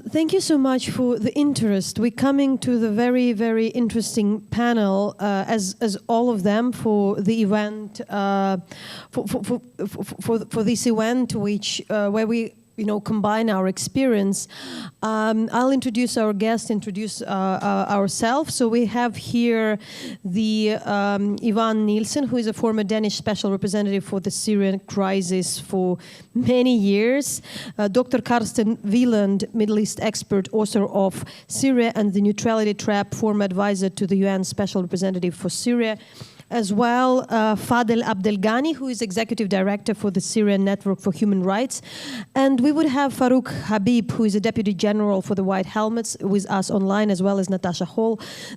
Thank you so much for the interest. We're coming to the very, very interesting panel, as all of them, for the event, for this event, which where we combine our experience. I'll introduce our guest, introduce ourselves. So we have here the Ivan Nielsen, who is a former Danish special representative for the Syrian crisis for many years. Dr. Carsten Wieland, Middle East expert, author of Syria and the Neutrality Trap, former advisor to the UN special representative for Syria. As well, Fadel Abdul Ghany, who is executive director for the Syrian Network for Human Rights. And we would have Farouq Habib, who is a deputy general for the White Helmets, with us online, as well as Natasha,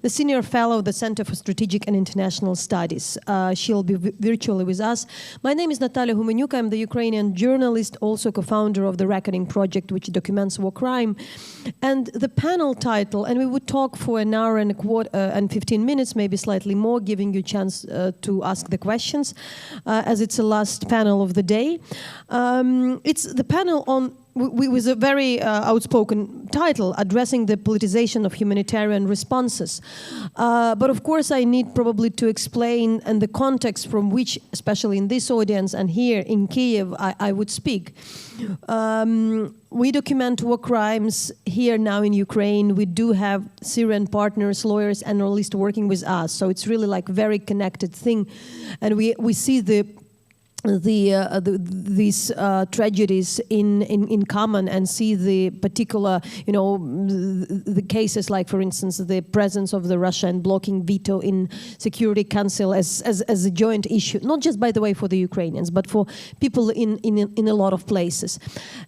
the senior fellow of the Center for Strategic and International Studies. She'll be virtually with us. My name is Nataliya Gumenyuk. I'm the Ukrainian journalist, also co-founder of the Reckoning Project, which documents war crime. And the panel title, and we would talk for an hour and a quarter and 15 minutes, maybe slightly more, giving you a chance to ask the questions, as it's the last panel of the day. It's the panel on with a very outspoken title, Addressing the Politicization of Humanitarian Responses. But of course I need probably to explain and the context from which, especially in this audience and here in Kyiv, I would speak. We document war crimes here now in Ukraine. We do have Syrian partners, lawyers, and journalists working with us. So it's really like very connected thing. And we see these tragedies in common and see the particular, the cases like, for instance, the presence of the Russia and blocking veto in Security Council as a joint issue, not just, by the way, for the Ukrainians, but for people in a lot of places.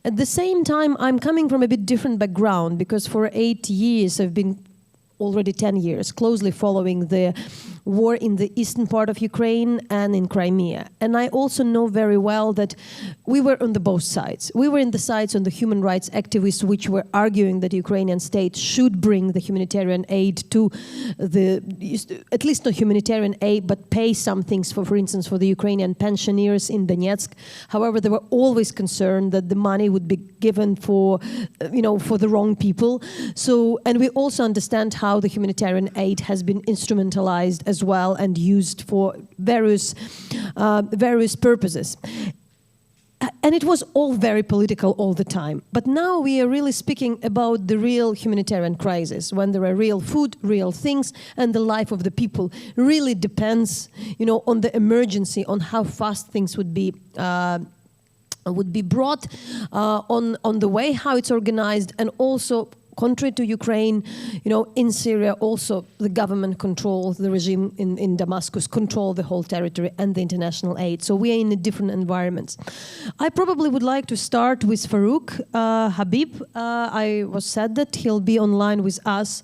At the same time, I'm coming from a bit different background, because for 8 years, I've been already 10 years, closely following the war in the eastern part of Ukraine and in Crimea. And I also know very well that we were on both sides. We were in the sides on the human rights activists, which were arguing that the Ukrainian state should bring the humanitarian aid to at least not humanitarian aid, but pay some things, for instance, for the Ukrainian pensioners in Donetsk. However, they were always concerned that the money would be given for the wrong people. So, and we also understand how the humanitarian aid has been instrumentalized as well and used for various purposes. And it was all very political all the time. But now we are really speaking about the real humanitarian crisis, when there are real food, real things, and the life of the people really depends, on the emergency, on how fast things would be brought, on the way how it's organized, and also, contrary to Ukraine, in Syria also the government controls, the regime in Damascus control the whole territory and the international aid. So we are in a different environments. I probably would like to start with Farouq Habib. I was said that he'll be online with us.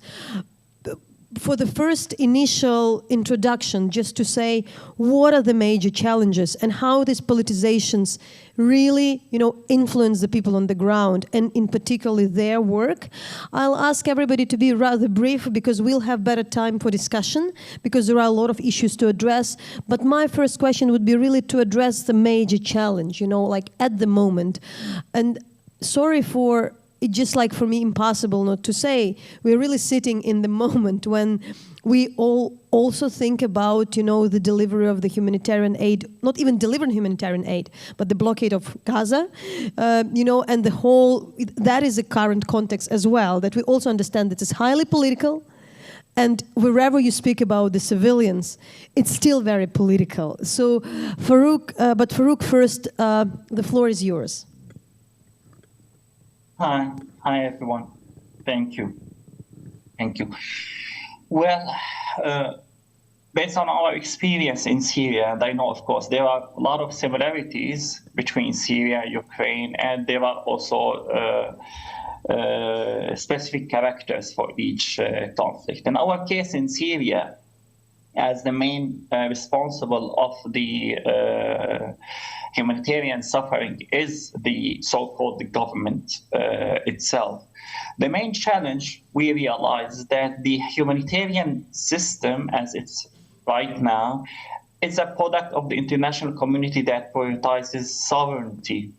For the first initial introduction, just to say what are the major challenges and how these politicizations really, influence the people on the ground, and in particular their work. I'll ask everybody to be rather brief, because we'll have better time for discussion, because there are a lot of issues to address. But my first question would be really to address the major challenge, like at the moment. And sorry for it's just like for me impossible not to say, we're really sitting in the moment when we all also think about, the delivery of the humanitarian aid, not even delivering humanitarian aid, but the blockade of Gaza, and the whole, that is a current context as well, that we also understand that it's highly political. And wherever you speak about the civilians, it's still very political. So Farouq first, the floor is yours. Hi everyone. Thank you. Well, based on our experience in Syria, and I know, of course, there are a lot of similarities between Syria and Ukraine, and there are also specific characters for each conflict. In our case in Syria, as the main responsible of the humanitarian suffering is the so-called government itself. The main challenge we realize that the humanitarian system, as it's right now is a product of the international community that prioritizes sovereignty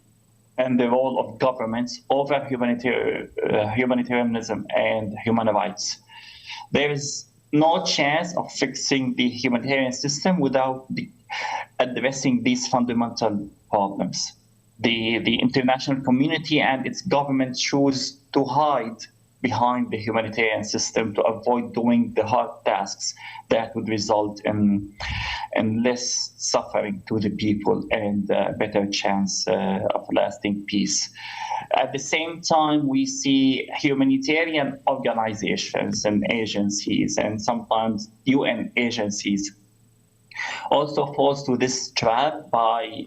and the role of governments over humanitarianism and human rights. There is no chance of fixing the humanitarian system without addressing these fundamental problems. The international community and its government choose to hide behind the humanitarian system to avoid doing the hard tasks that would result in less suffering to the people and a better chance of lasting peace. At the same time, we see humanitarian organizations and agencies, and sometimes UN agencies, also falls to this trap by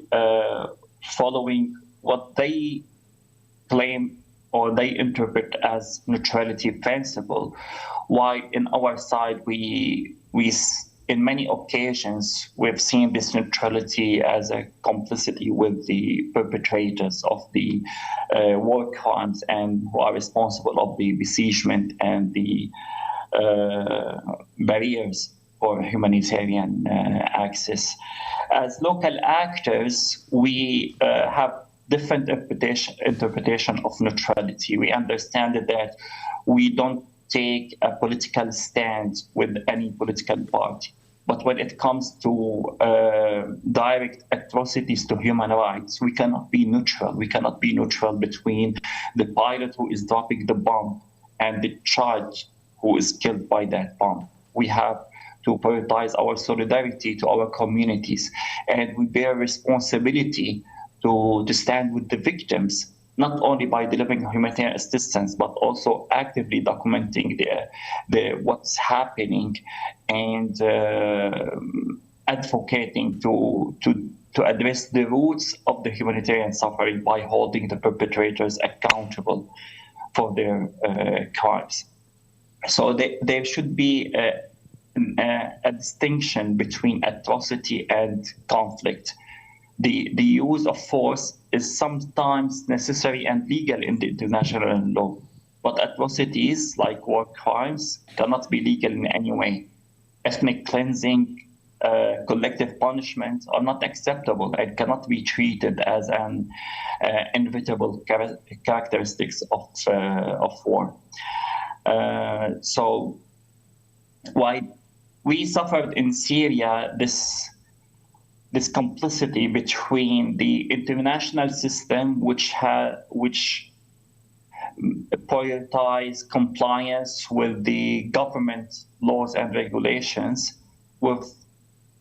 following what they claim or they interpret as neutrality principle, while in our side we in many occasions we've seen this neutrality as a complicity with the perpetrators of the war crimes and who are responsible of the besiegement and the barriers for humanitarian access. As local actors, we have different interpretation of neutrality. We understand that we don't take a political stand with any political party. But when it comes to direct atrocities to human rights, we cannot be neutral. We cannot be neutral between the pilot who is dropping the bomb and the child who is killed by that bomb. We have to prioritize our solidarity to our communities, and we bear responsibility to stand with the victims, not only by delivering humanitarian assistance, but also actively documenting what's happening and advocating to address the roots of the humanitarian suffering by holding the perpetrators accountable for their crimes. So there should be a distinction between atrocity and conflict. The use of force is sometimes necessary and legal in the international law, but atrocities like war crimes cannot be legal in any way. Ethnic cleansing, collective punishment are not acceptable and cannot be treated as an inevitable characteristics of war. So while we suffered in Syria this complicity between the international system, which prioritize compliance with the government laws and regulations. We've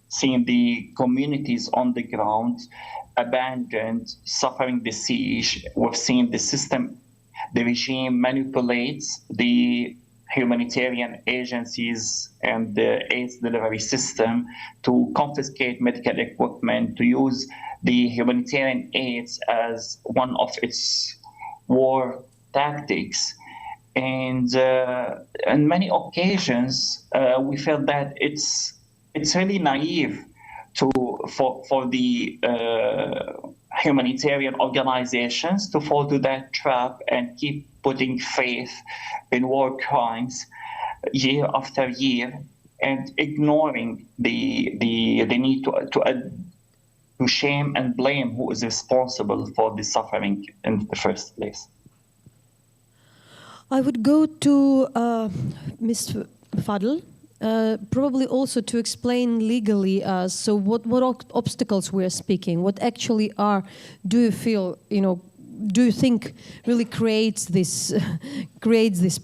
seen the communities on the ground abandoned, suffering the siege. We've seen the system, the regime manipulates the humanitarian agencies and the aid delivery system to confiscate medical equipment, to use the humanitarian aids as one of its war tactics. And on many occasions, we felt that it's really naive for the humanitarian organizations to fall to that trap and keep putting faith in war crimes year after year and ignoring the need to shame and blame who is responsible for the suffering in the first place. I would go to Mr. Fadel, probably also to explain legally so what obstacles we're speaking, what actually do you feel, do you think really creates this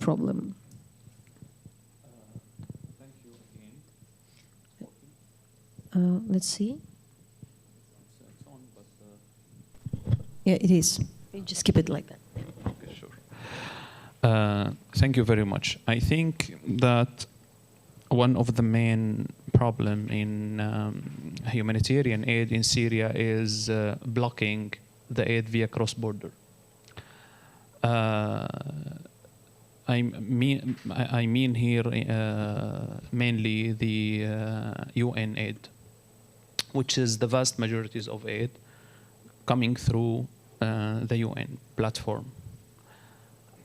problem? Thank you again. Let's see. It's on, but yeah, it is. You just keep it like that. okay, sure. Thank you very much. I think that one of the main problem in humanitarian aid in Syria is blocking the aid via cross-border. I mean here mainly the UN aid, which is the vast majorities of aid coming through the UN platform.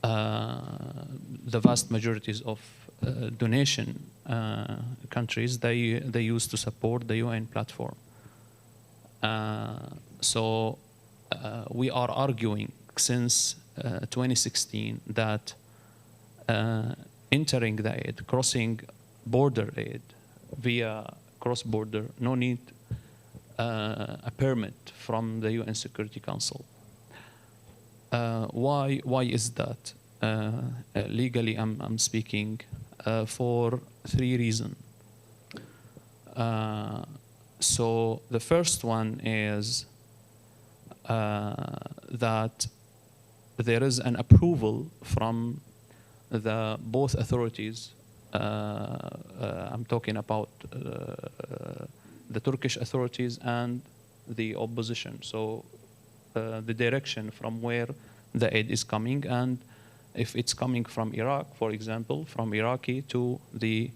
The vast majorities of donation countries, they used to support the UN platform. So we are arguing since 2016 that entering the aid, crossing border aid via cross-border, no need a permit from the UN Security Council. Why is that? Legally, I'm speaking for 3 reasons. So the first one is that there is an approval from both authorities. I'm talking about the Turkish authorities and the opposition. So the direction from where the aid is coming, and if it's coming from Iraq, for example, from Iraqi to the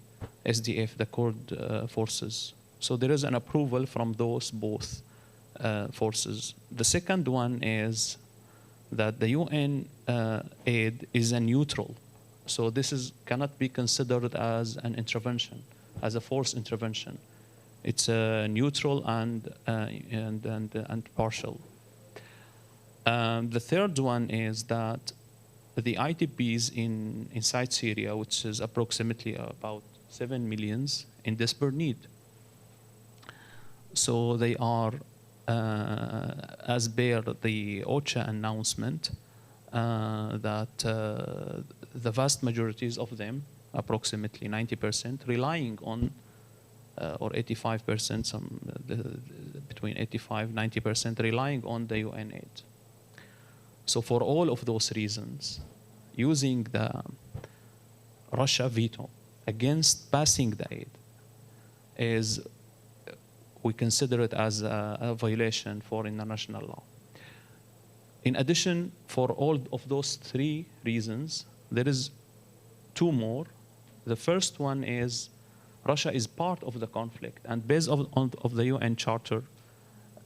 SDF, the Kurd forces. So there is an approval from those both forces. The second one is that the UN aid is a neutral. So this cannot be considered as an intervention, as a forced intervention. It's neutral and partial. The third one is that the IDPs inside Syria, which is approximately about 7 million, in desperate need. So they are, as per the OCHA announcement, that the vast majorities of them, approximately 90%, relying on, or 85%, between 85-90%, relying on the UN aid. So for all of those reasons, using the Russia veto against passing the aid we consider it as a violation for international law. In addition, for all of those 3 reasons, there is 2 more. The first one is Russia is part of the conflict, and based on the UN Charter,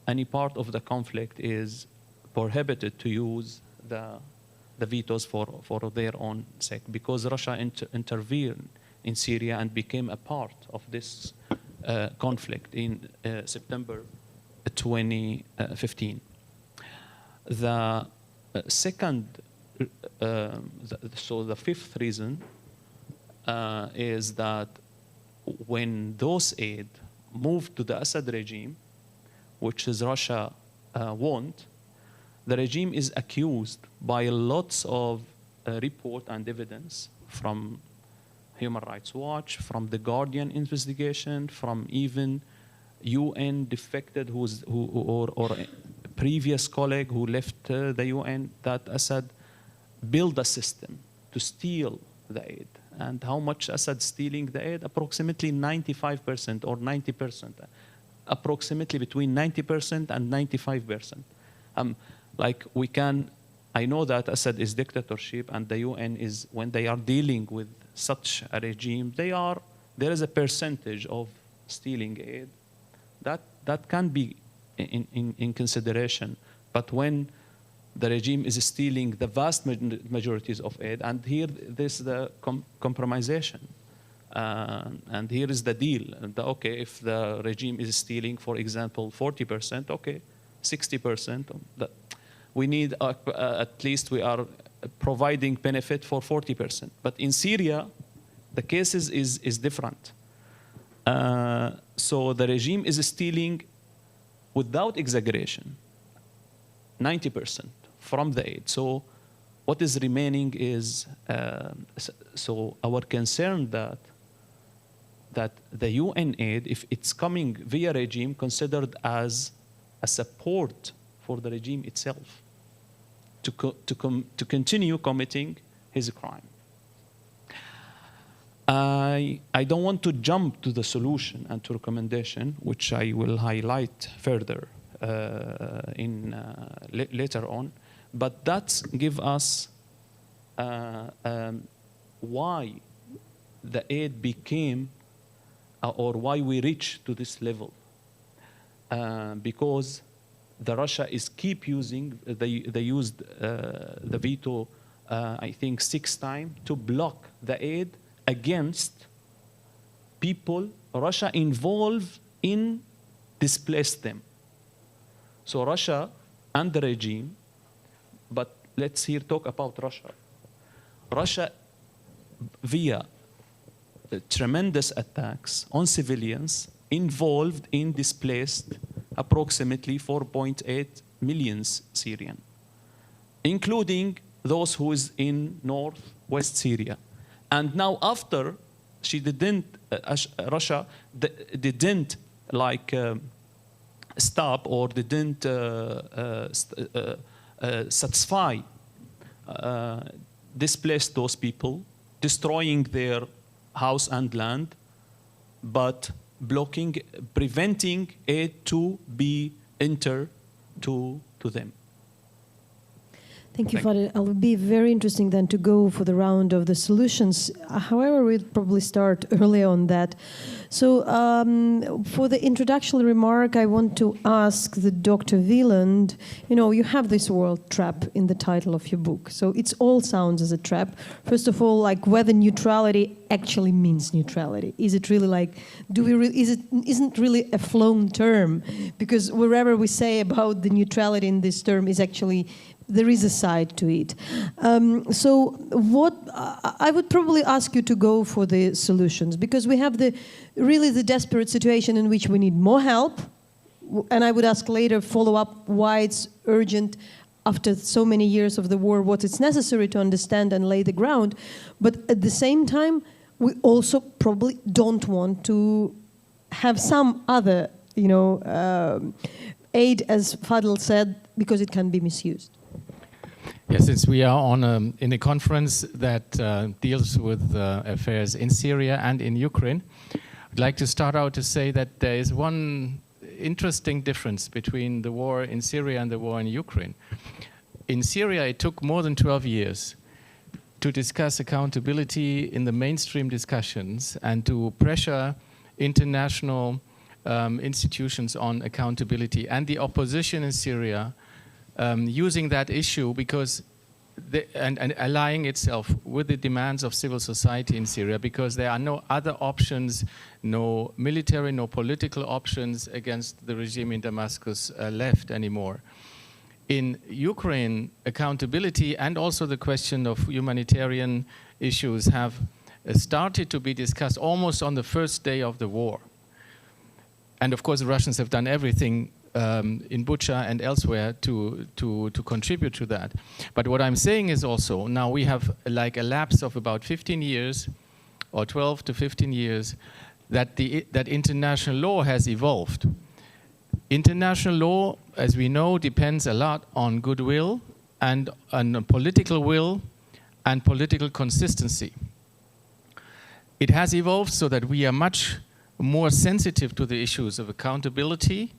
any part of the conflict is prohibited to use the vetoes for their own sake, because Russia intervened in Syria and became a part of this conflict in September 2015. The second, so the 5th reason is that when those aid moved to the Assad regime, which is Russia want, the regime is accused by lots of report and evidence from Human Rights Watch, from the Guardian investigation, from even UN defected or previous colleague who left the UN, that Assad built a system to steal the aid. And how much Assad stealing the aid? Approximately 95% or 90%. Approximately between 90% and 95%. I know that Assad is dictatorship, and the UN is, when they are dealing with such a regime, there is a percentage of stealing aid. That can be in consideration. But when the regime is stealing the vast majorities of aid, and here there's the compromisation. And here is the deal. Okay, if the regime is stealing, for example, 40%, okay, 60%. We need, at least we are providing benefit for 40%. But in Syria, the case is different. So the regime is stealing, without exaggeration, 90% from the aid. So what is remaining is, so our concern that the UN aid, if it's coming via regime, considered as a support for the regime itself to continue committing his crime. I don't want to jump to the solution and to recommendation, which I will highlight further later on, but that give us why the aid became, or why we reached to this level. Because the Russia is keep using, they used the veto, I think 6 times, to block the aid against people Russia involved in displace them. So Russia and the regime, but let's here talk about Russia. Russia, via tremendous attacks on civilians, involved in displaced approximately 4.8 million Syrian, including those who is in northwest Syria. And now after she didn't, Russia didn't like stop or didn't satisfy displace those people, destroying their house and land, but blocking, preventing aid to be enter to them. Thank you, Fadel. It will be very interesting then to go for the round of the solutions. However, we'll probably start early on that. So for the introductory remark, I want to ask the Dr. Wieland, you have this word trap in the title of your book. So it all sounds as a trap. First of all, like whether neutrality actually means neutrality. Is it really like, isn't really a flown term? Because wherever we say about the neutrality in this term is actually, there is a side to it. So what I would probably ask you to go for the solutions, because we have the desperate situation in which we need more help, and I would ask later follow up why it's urgent after so many years of the war, what it's necessary to understand and lay the ground. But at the same time, we also probably don't want to have some other, aid, as Fadel said, because it can be misused. Yes, since we are in a conference that deals with affairs in Syria and in Ukraine, I'd like to start out to say that there is one interesting difference between the war in Syria and the war in Ukraine. In Syria, it took more than 12 years to discuss accountability in the mainstream discussions and to pressure international institutions on accountability. And the opposition in Syria using that issue because and allying itself with the demands of civil society in Syria, because there are no other options, no military, no political options against the regime in Damascus left anymore. In Ukraine, accountability and also the question of humanitarian issues have started to be discussed almost on the first day of the war. And of course, the Russians have done everything in Bucha and elsewhere to contribute to that. But what I'm saying is also, now we have like a lapse of about 15 years, or 12 to 15 years, that international law has evolved. International law, as we know, depends a lot on goodwill and on political will and political consistency. It has evolved so that we are much more sensitive to the issues of accountability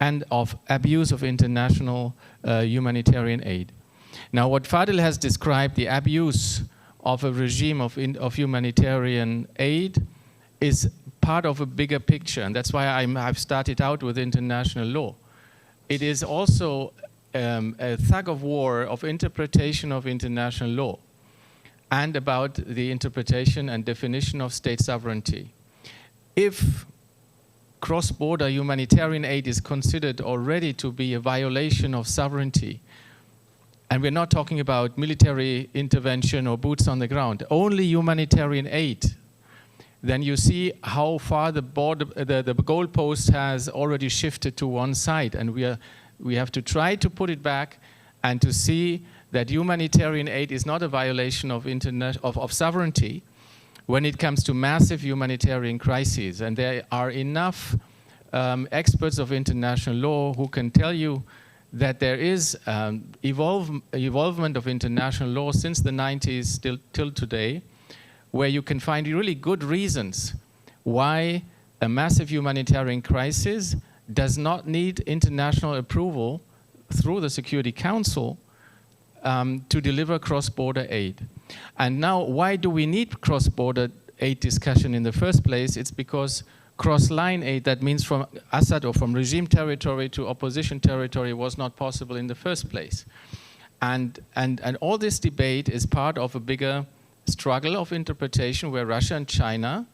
and of abuse of international humanitarian aid. Now, what Fadel has described, the abuse of a regime of humanitarian aid, is part of a bigger picture, and that's why I've started out with international law. It is also a tug of war of interpretation of international law and about the interpretation and definition of state sovereignty. If cross-border humanitarian aid is considered already to be a violation of sovereignty, and we're not talking about military intervention or boots on the ground, only humanitarian aid, then you see how far the goalpost has already shifted to one side, and we have to try to put it back and to see that humanitarian aid is not a violation of sovereignty when it comes to massive humanitarian crises. And there are enough experts of international law who can tell you that there is evolvement of international law since the 90s till today, where you can find really good reasons why a massive humanitarian crisis does not need international approval through the Security Council to deliver cross-border aid. And now, why do we need cross-border aid discussion in the first place? It's because cross-line aid, that means from Assad or from regime territory to opposition territory, was not possible in the first place. And all this debate is part of a bigger struggle of interpretation where Russia and China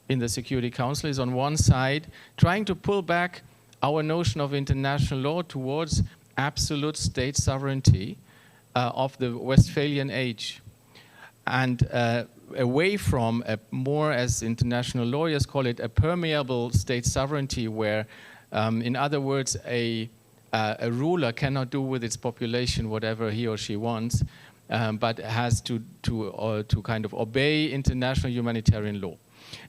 in the Security Council is on one side trying to pull back our notion of international law towards absolute state sovereignty of the Westphalian age, and away from a more, as international lawyers call it, a permeable state sovereignty where, in other words, a ruler cannot do with its population whatever he or she wants, but has to kind of obey international humanitarian law.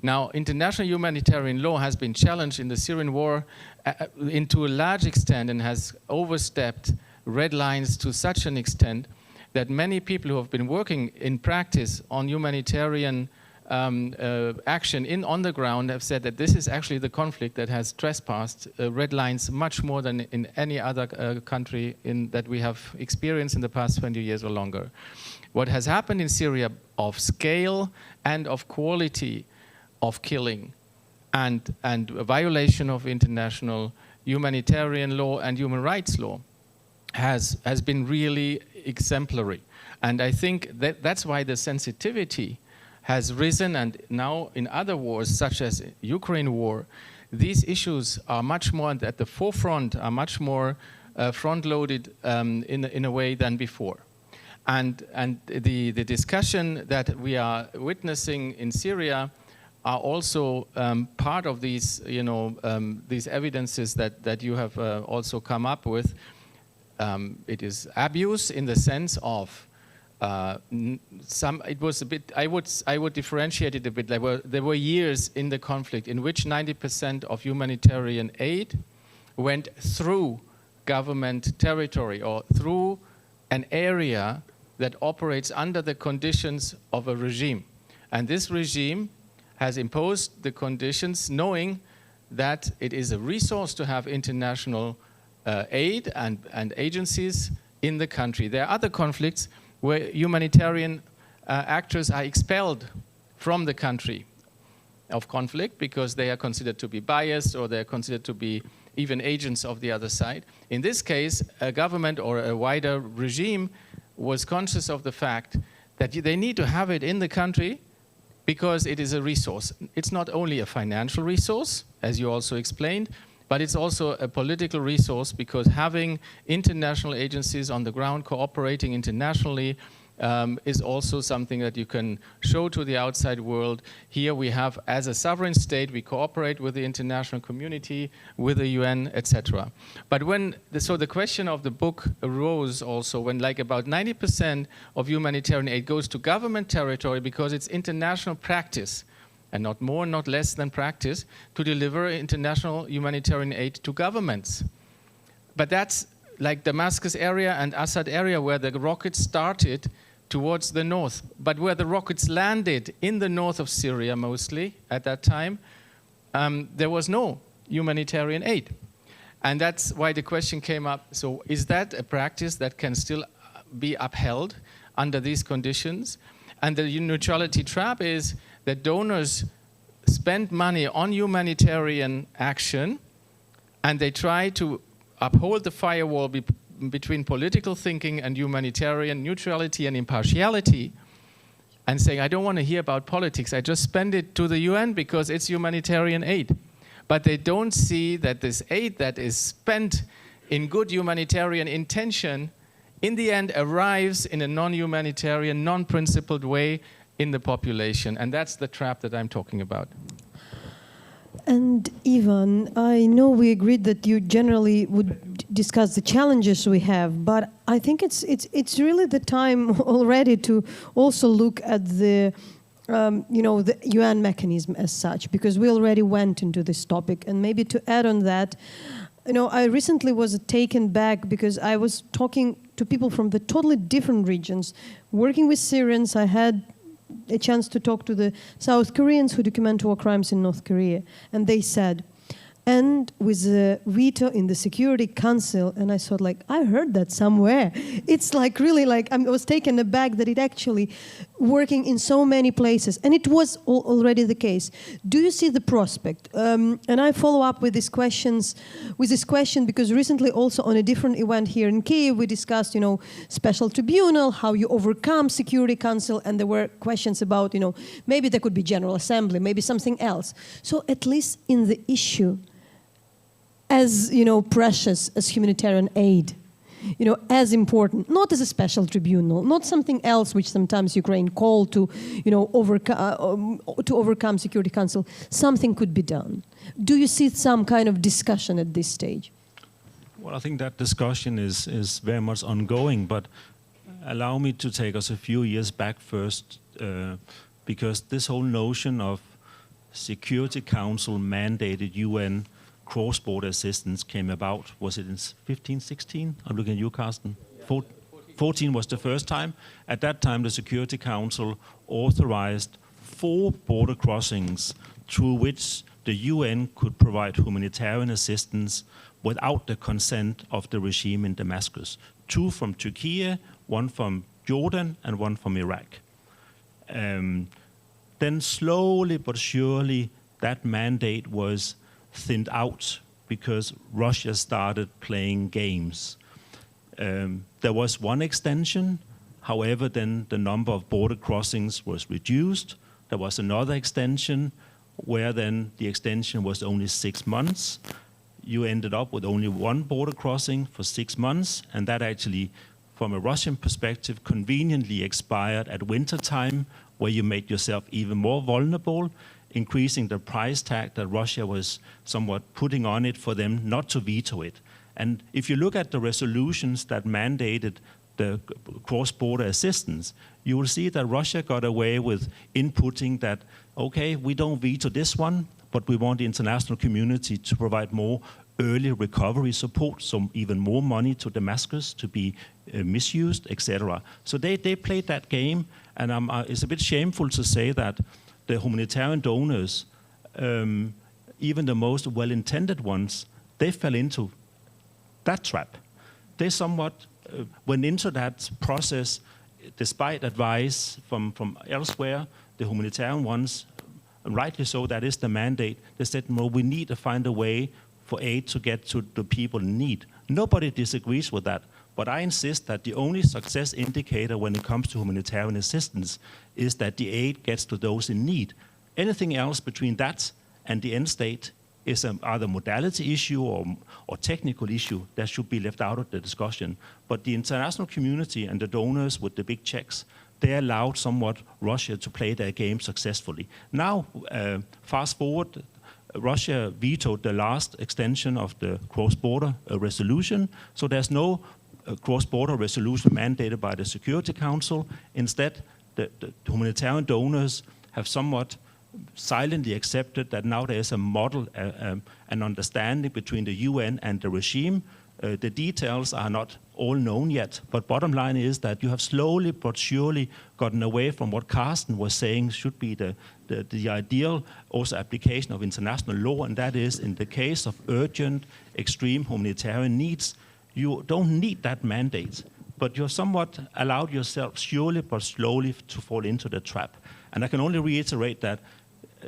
Now, international humanitarian law has been challenged in the Syrian war to a large extent and has overstepped red lines to such an extent that many people who have been working in practice on humanitarian action on the ground have said that this is actually the conflict that has trespassed red lines much more than in any other country that we have experienced in the past 20 years or longer. What has happened in Syria of scale and of quality of killing and a violation of international humanitarian law and human rights law has been really exemplary. And I think that's why the sensitivity has risen, and now in other wars, such as Ukraine war, these issues are much more at the forefront, are much more front-loaded in a way than before. And the discussion that we are witnessing in Syria are also part of these, these evidences that you have also come up with. It is abuse in the sense of it was a bit. I would differentiate it a bit. There were years in the conflict in which 90% of humanitarian aid went through government territory or through an area that operates under the conditions of a regime, and this regime has imposed the conditions knowing that it is a resource to have international aid and agencies in the country. There are other conflicts where humanitarian actors are expelled from the country of conflict because they are considered to be biased or they are considered to be even agents of the other side. In this case, a government or a wider regime was conscious of the fact that they need to have it in the country because it is a resource. It's not only a financial resource, as you also explained, but it's also a political resource because having international agencies on the ground cooperating internationally is also something that you can show to the outside world. Here we have, as a sovereign state, we cooperate with the international community, with the UN, etc. But so the question of the book arose also when about 90% of humanitarian aid goes to government territory because it's international practice, and not more, not less than practice, to deliver international humanitarian aid to governments. But that's like Damascus area and Assad area where the rockets started towards the north. But where the rockets landed in the north of Syria mostly at that time, there was no humanitarian aid. And that's why the question came up, so is that a practice that can still be upheld under these conditions? And the neutrality trap is that donors spend money on humanitarian action and they try to uphold the firewall between political thinking and humanitarian neutrality and impartiality and saying, I don't want to hear about politics, I just spend it to the UN because it's humanitarian aid. But they don't see that this aid that is spent in good humanitarian intention in the end arrives in a non-humanitarian, non-principled way in the population. And that's the trap that I'm talking about. And Ivan, I know we agreed that you generally would discuss the challenges we have, but I think it's really the time already to also look at the the UN mechanism as such, because we already went into this topic. And maybe to add on that, I recently was taken back because I was talking to people from the totally different regions. Working with Syrians, I had a chance to talk to the South Koreans who document war crimes in North Korea. And they said, and with the veto in the Security Council, and I thought, I heard that somewhere. It's really I was taken aback that it actually working in so many places, and it was already the case. Do you see the prospect? And I follow up with this question because recently also on a different event here in Kyiv, we discussed, special tribunal, how you overcome Security Council, and there were questions about, maybe there could be General Assembly, maybe something else. So at least in the issue, as, precious as humanitarian aid, as important, not as a special tribunal, not something else which sometimes Ukraine called to, overcome Security Council. Something could be done. Do you see some kind of discussion at this stage? Well, I think that discussion is very much ongoing, but allow me to take us a few years back first, because this whole notion of Security Council mandated UN cross-border assistance came about. Was it in 15, 16? I'm looking at you, Carsten. 14 was the first time. At that time, the Security Council authorized 4 border crossings through which the UN could provide humanitarian assistance without the consent of the regime in Damascus. 2 from Turkey, 1 from Jordan, and 1 from Iraq. Then slowly but surely, that mandate was thinned out because Russia started playing games. There was one extension, however, then the number of border crossings was reduced. There was another extension where then the extension was only 6 months. You ended up with only 1 border crossing for 6 months, and that actually, from a Russian perspective, conveniently expired at winter time, where you made yourself even more vulnerable, increasing the price tag that Russia was somewhat putting on it for them not to veto it. And if you look at the resolutions that mandated the cross-border assistance, you will see that Russia got away with inputting that, okay, we don't veto this one, but we want the international community to provide more early recovery support, so even more money to Damascus to be misused, etc. So they played that game, and it's a bit shameful to say that the humanitarian donors, even the most well-intended ones, they fell into that trap. They somewhat went into that process despite advice from elsewhere. The humanitarian ones, rightly so, that is the mandate. They said, no, we need to find a way for aid to get to the people in need. Nobody disagrees with that. But I insist that the only success indicator when it comes to humanitarian assistance is that the aid gets to those in need. Anything else between that and the end state is either modality issue or technical issue that should be left out of the discussion. But the international community and the donors with the big checks, they allowed somewhat Russia to play their game successfully. Now, fast forward, Russia vetoed the last extension of the cross-border resolution, so there's no cross-border resolution mandated by the Security Council. Instead, the humanitarian donors have somewhat silently accepted that now there is a model, an understanding between the UN and the regime. The details are not all known yet, but bottom line is that you have slowly but surely gotten away from what Carsten was saying should be the ideal also application of international law, and that is in the case of urgent, extreme humanitarian needs, you don't need that mandate, but you're somewhat allowed yourself surely but slowly to fall into the trap. And I can only reiterate that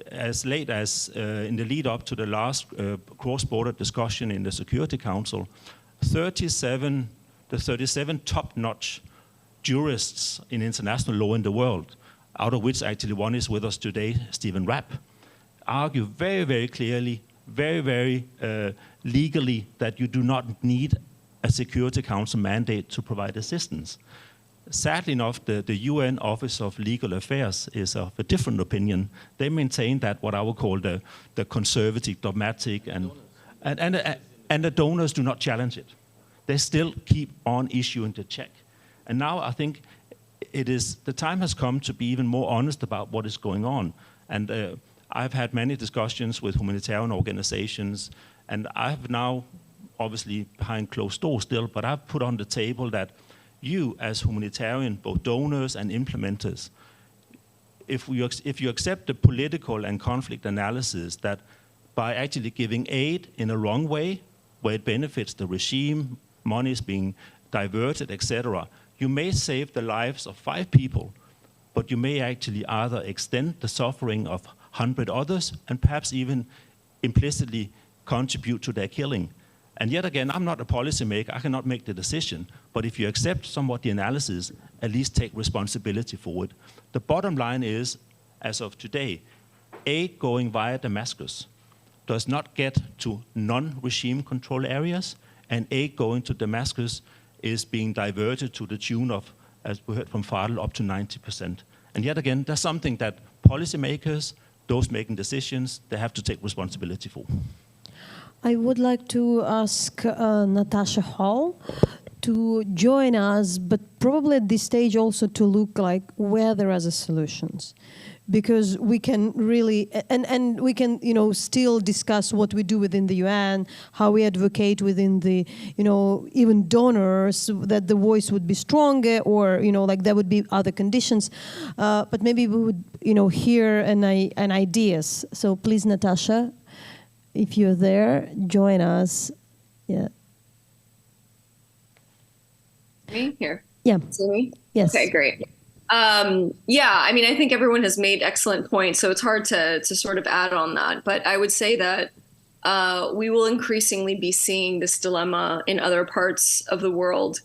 as late as in the lead up to the last cross-border discussion in the Security Council, the 37 top-notch jurists in international law in the world, out of which actually one is with us today, Stephen Rapp, argue very, very clearly, very, very legally that you do not need a Security Council mandate to provide assistance. Sadly enough, the UN Office of Legal Affairs is of a different opinion. They maintain that what I would call the conservative, dogmatic, and the donors do not challenge it. They still keep on issuing the check. And now I think the time has come to be even more honest about what is going on. And I've had many discussions with humanitarian organizations, and I've now, obviously behind closed doors still, but I've put on the table that you as humanitarian, both donors and implementers, if you accept the political and conflict analysis that by actually giving aid in a wrong way, where it benefits the regime, money is being diverted, etc., you may save the lives of 5 people, but you may actually either extend the suffering of 100 others and perhaps even implicitly contribute to their killing. And yet again, I'm not a policymaker, I cannot make the decision, but if you accept somewhat the analysis, at least take responsibility for it. The bottom line is, as of today, aid going via Damascus does not get to non-regime control areas, and aid going to Damascus is being diverted to the tune of, as we heard from Fadel, up to 90%. And yet again, that's something that policymakers, those making decisions, they have to take responsibility for. I would like to ask Natasha Hall to join us, but probably at this stage also to look like where there are the solutions. Because we can really, and we can, still discuss what we do within the UN, how we advocate within the, even donors, that the voice would be stronger, or, there would be other conditions. But maybe we would, hear an ideas. So please, Natasha, if you're there, join us. Yeah. Me here? Yeah. See me? Yes. Okay, great. I think everyone has made excellent points, so it's hard to sort of add on that. But I would say that we will increasingly be seeing this dilemma in other parts of the world.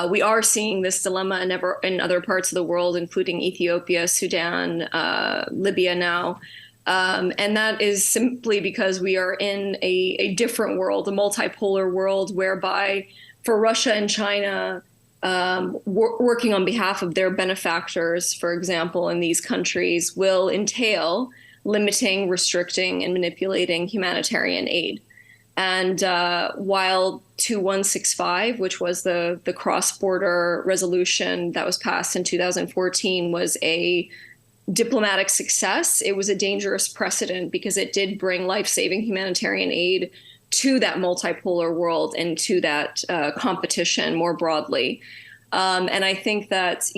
We are seeing this dilemma in other parts of the world, including Ethiopia, Sudan, Libya now. And that is simply because we are in a different world, a multipolar world, whereby for Russia and China, working on behalf of their benefactors, for example, in these countries, will entail limiting, restricting, and manipulating humanitarian aid. And while 2165, which was the cross-border resolution that was passed in 2014, was a diplomatic success, it was a dangerous precedent because it did bring life-saving humanitarian aid to that multipolar world and to that competition more broadly. And I think that,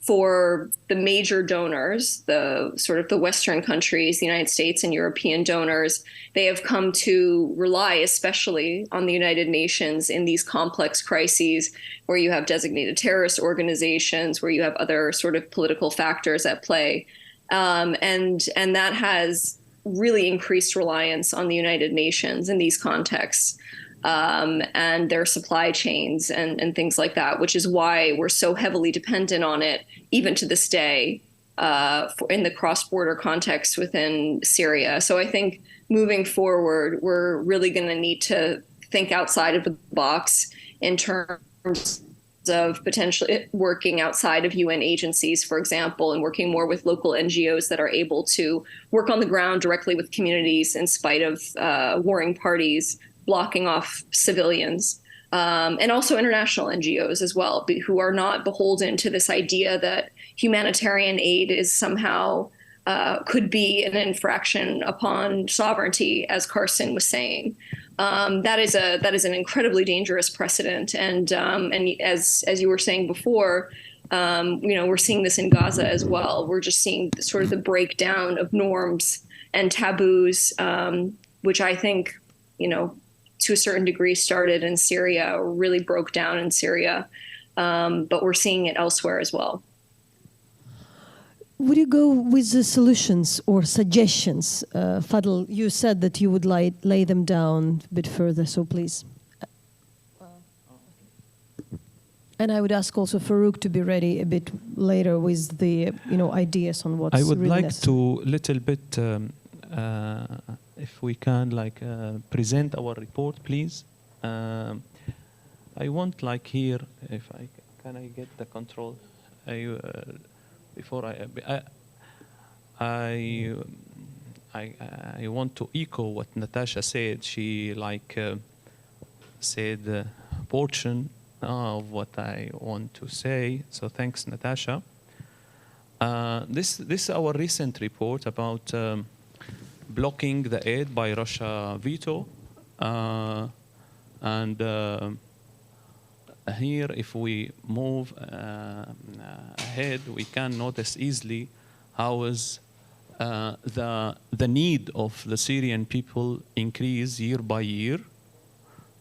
for the major donors, the sort of the Western countries, the United States and European donors, they have come to rely especially on the United Nations in these complex crises where you have designated terrorist organizations, where you have other sort of political factors at play. And that has really increased reliance on the United Nations in these contexts. And their supply chains and things like that, which is why we're so heavily dependent on it, even to this day, in the cross-border context within Syria. So I think moving forward, we're really going to need to think outside of the box in terms of potentially working outside of UN agencies, for example, and working more with local NGOs that are able to work on the ground directly with communities in spite of warring parties blocking off civilians, and also international NGOs as well, who are not beholden to this idea that humanitarian aid is somehow could be an infraction upon sovereignty, as Carsten was saying. That is an incredibly dangerous precedent, and as you were saying before, we're seeing this in Gaza as well. We're just seeing sort of the breakdown of norms and taboos, which I think, to a certain degree started in Syria, or really broke down in Syria, but we're seeing it elsewhere as well. Would you go with the solutions or suggestions? Fadel, you said that you would lay them down a bit further, so please. And I would ask also Farouq to be ready a bit later with the ideas on what's I would really like necessary. to little bit, if we can, present our report, please. I want here, if can I get the control? Before I want to echo what Natasha said. She said a portion of what I want to say. So thanks, Natasha. This is our recent report about blocking the aid by Russia veto, and here, if we move ahead, we can notice easily how is the need of the Syrian people increase year by year.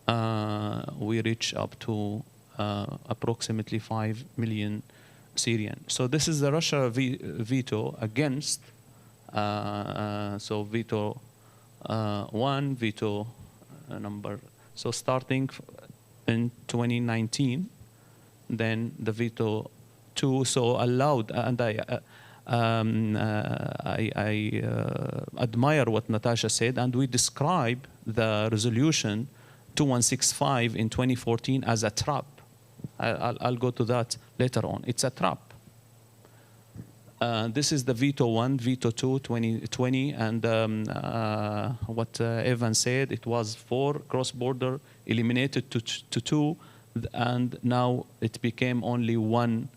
We reach up to approximately 5 million Syrian. So this is the Russia veto against, so veto 1, veto number. So starting in 2019, then the veto 2, so allowed, and I admire what Natasha said, and we describe the resolution 2165 in 2014 as a trap. I'll go to that later on. It's a trap. This is the veto 1, veto 2, 2020, and what Evan said, it was 4 cross-border, eliminated to 2, and now it became only 1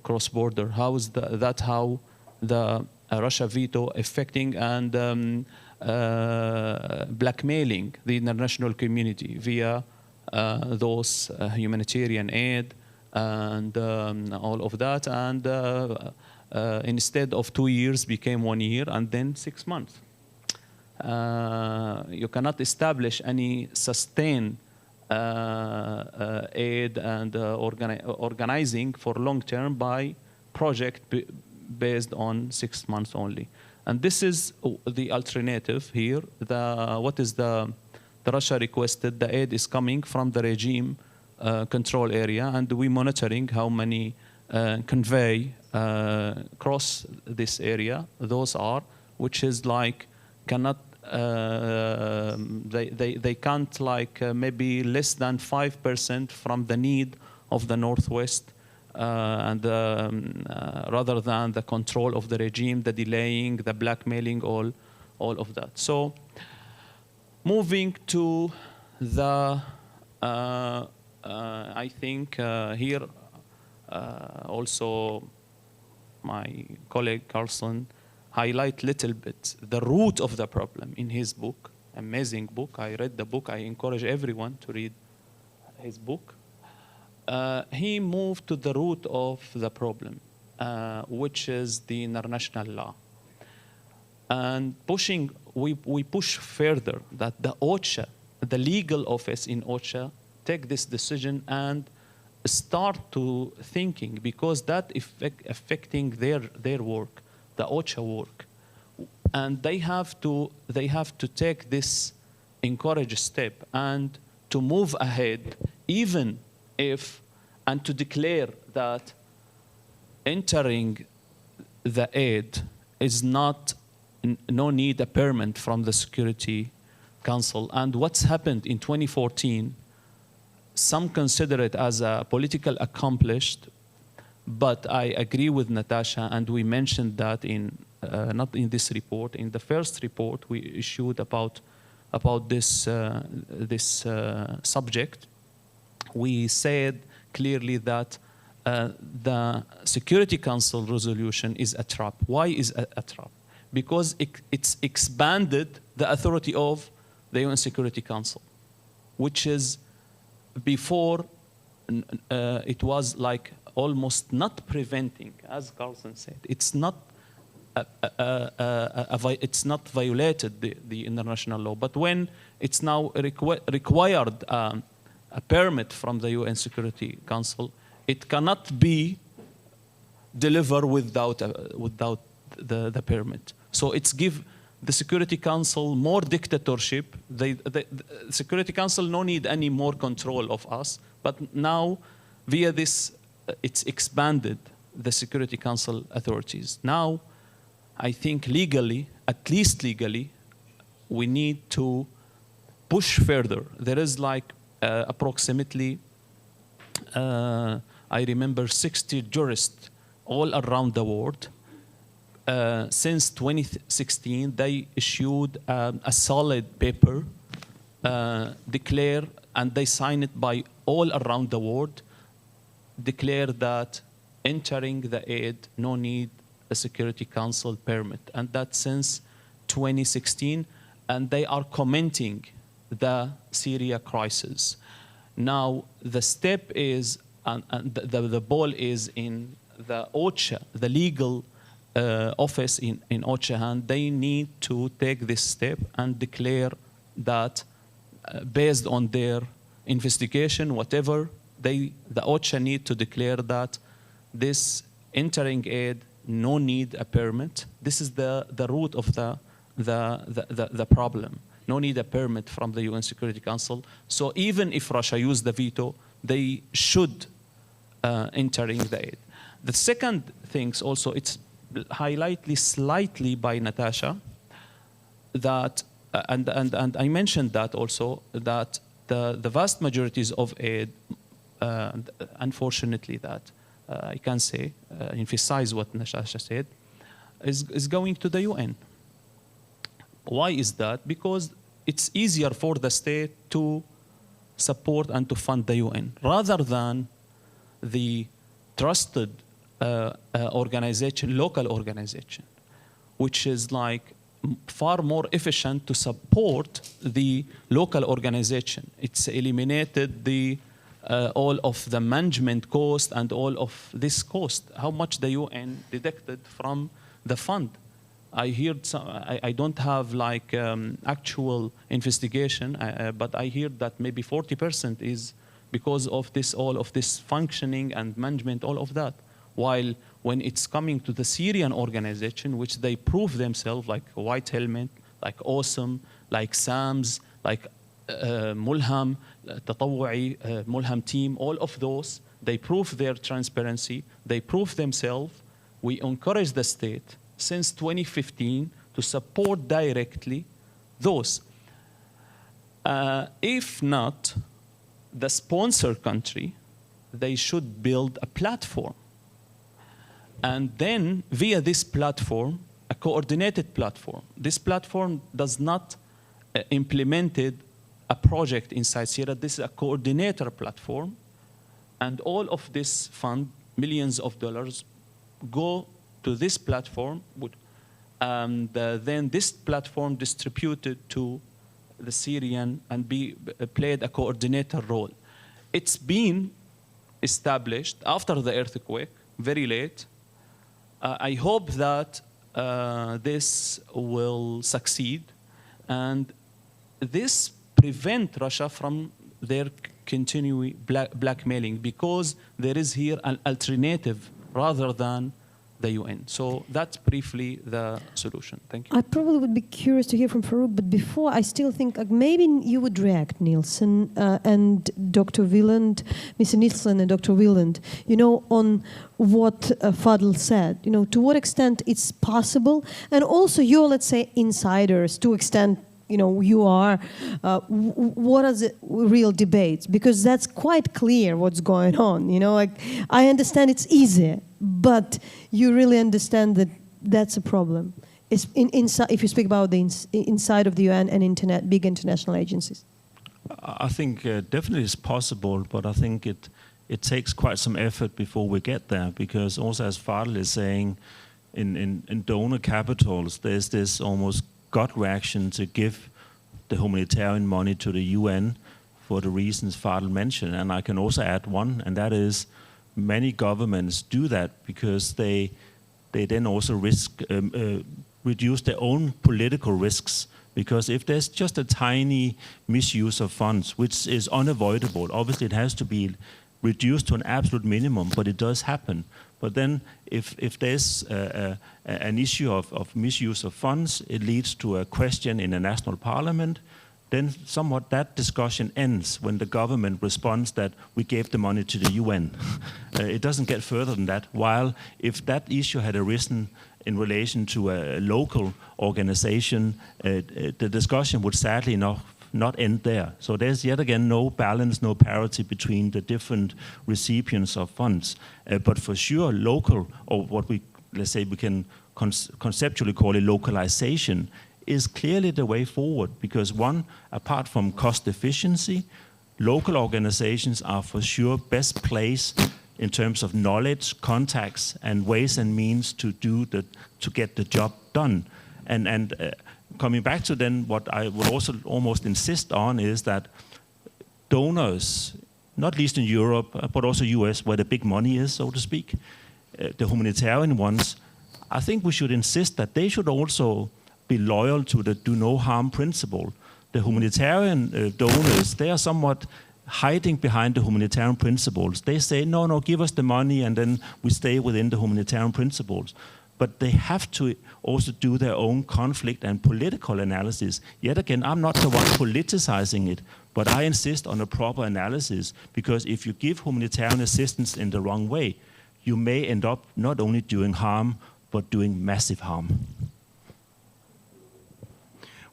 cross-border. How is that how the Russia veto affecting and blackmailing the international community via those humanitarian aid and all of that, and instead of 2 years became 1 year and then 6 months. You cannot establish any sustained aid and organizing for long term by project based on 6 months only. And this is the alternative here. What is the Russia requested? The aid is coming from the regime control area, and we monitoring how many convey cross this area. Those are, which is like cannot. They can't like maybe less than 5% from the need of the Northwest, and rather than the control of the regime, the delaying, the blackmailing, all of that. So moving to the, I think here also my colleague Carsten highlight little bit the root of the problem in his book. Amazing book. I read the book. I encourage everyone to read his book. He moved to the root of the problem, which is the international law. And pushing, we push further that the OCHA, the legal office in OCHA, take this decision and start to thinking, because that affecting their work, the OCHA work, and they have to take this encouraged step and to move ahead, even if, and to declare that entering the aid is not, no need a permit from the Security Council. And what's happened in 2014, some consider it as a political accomplished, but I agree with Natasha, and we mentioned that in not in this report. In the first report we issued about this subject, we said clearly that the Security Council resolution is a trap. Why is a trap? Because it's expanded the authority of the UN Security Council, which is before it was like almost not preventing, as Carsten said. It's not it's not violated the international law, but when it's now required a permit from the UN Security Council, it cannot be delivered without the permit. So it's give the Security Council more dictatorship. The Security Council no need any more control of us, but now via this it's expanded the Security Council authorities. Now I think legally, at least legally, we need to push further. There is like approximately, I remember 60 jurists all around the world. Since 2016, they issued a solid paper, declare, and they sign it by all around the world, declare that entering the aid, no need a Security Council permit, and that since 2016, and they are commenting the Syria crisis. Now the step is, and the ball is in the OCHA, the legal office in OCHA, and they need to take this step and declare that based on their investigation, whatever, the OCHA need to declare that this entering aid, no need a permit. This is the root of the problem. No need a permit from the UN Security Council. So even if Russia used the veto, they should entering the aid. The second things also, it's highlighted slightly by Natasha, that, and I mentioned that also, that the vast majorities of aid, unfortunately that, I can say, emphasize what Natasha said, is going to the UN. Why is that? Because it's easier for the state to support and to fund the UN rather than the trusted organization, local organization, which is like far more efficient to support the local organization. It's eliminated the all of the management cost and all of this cost, how much the UN deducted from the fund. I heard some, I don't have like actual investigation, but I heard that maybe 40% is because of this, all of this functioning and management, all of that. While when it's coming to the Syrian organization, which they prove themselves, like White Helmet, like Awesome, like SAMS, like Mulham, Tatawu'i, Mulham team, all of those, they prove their transparency, they prove themselves. We encourage the state since 2015 to support directly those. If not, the sponsor country, they should build a platform. And then via this platform, a coordinated platform. This platform does not implemented a project inside Syria. This is a coordinator platform. And all of this fund, millions of dollars, go to this platform, and then this platform distributed to the Syrian and played a coordinator role. It's been established after the earthquake, very late. I hope that this will succeed, and this prevent Russia from their continuing blackmailing, because there is here an alternative rather than the UN. So that's briefly the solution. Thank you. I probably would be curious to hear from Farouq, but before, I still think maybe you would react, Nielsen and Dr. Wieland, Mr. Nielsen and Dr. Wieland, on what Fadel said, to what extent it's possible, and also you're, let's say, insiders, to extent you are, what are the real debates? Because that's quite clear what's going on, like, I understand it's easy, but you really understand that that's a problem. It's if you speak about the inside of the UN and big international agencies. I think definitely it's possible, but I think it takes quite some effort before we get there, because also, as Fadel is saying, in donor capitals, there's this almost gut reaction to give the humanitarian money to the UN for the reasons Fadel mentioned. And I can also add one, and that is many governments do that because they then also reduce their own political risks. Because if there's just a tiny misuse of funds, which is unavoidable, obviously it has to be reduced to an absolute minimum, but it does happen. But then if there's an issue of misuse of funds, it leads to a question in a national parliament, then somewhat that discussion ends when the government responds that we gave the money to the UN. It doesn't get further than that. While if that issue had arisen in relation to a local organization, the discussion would sadly not end there. So there's yet again no balance, no parity between the different recipients of funds. But for sure, local, or what we can conceptually call it localization, is clearly the way forward. Because one, apart from cost efficiency, local organizations are for sure best placed in terms of knowledge, contacts, and ways and means to get the job done. And coming back to then what I would also almost insist on is that donors, not least in Europe, but also US, where the big money is, so to speak, the humanitarian ones, I think we should insist that they should also be loyal to the do no harm principle. The humanitarian donors, they are somewhat hiding behind the humanitarian principles. They say, no, give us the money and then we stay within the humanitarian principles. But they have to also do their own conflict and political analysis. Yet again, I'm not the one politicizing it, but I insist on a proper analysis, because if you give humanitarian assistance in the wrong way, you may end up not only doing harm, but doing massive harm.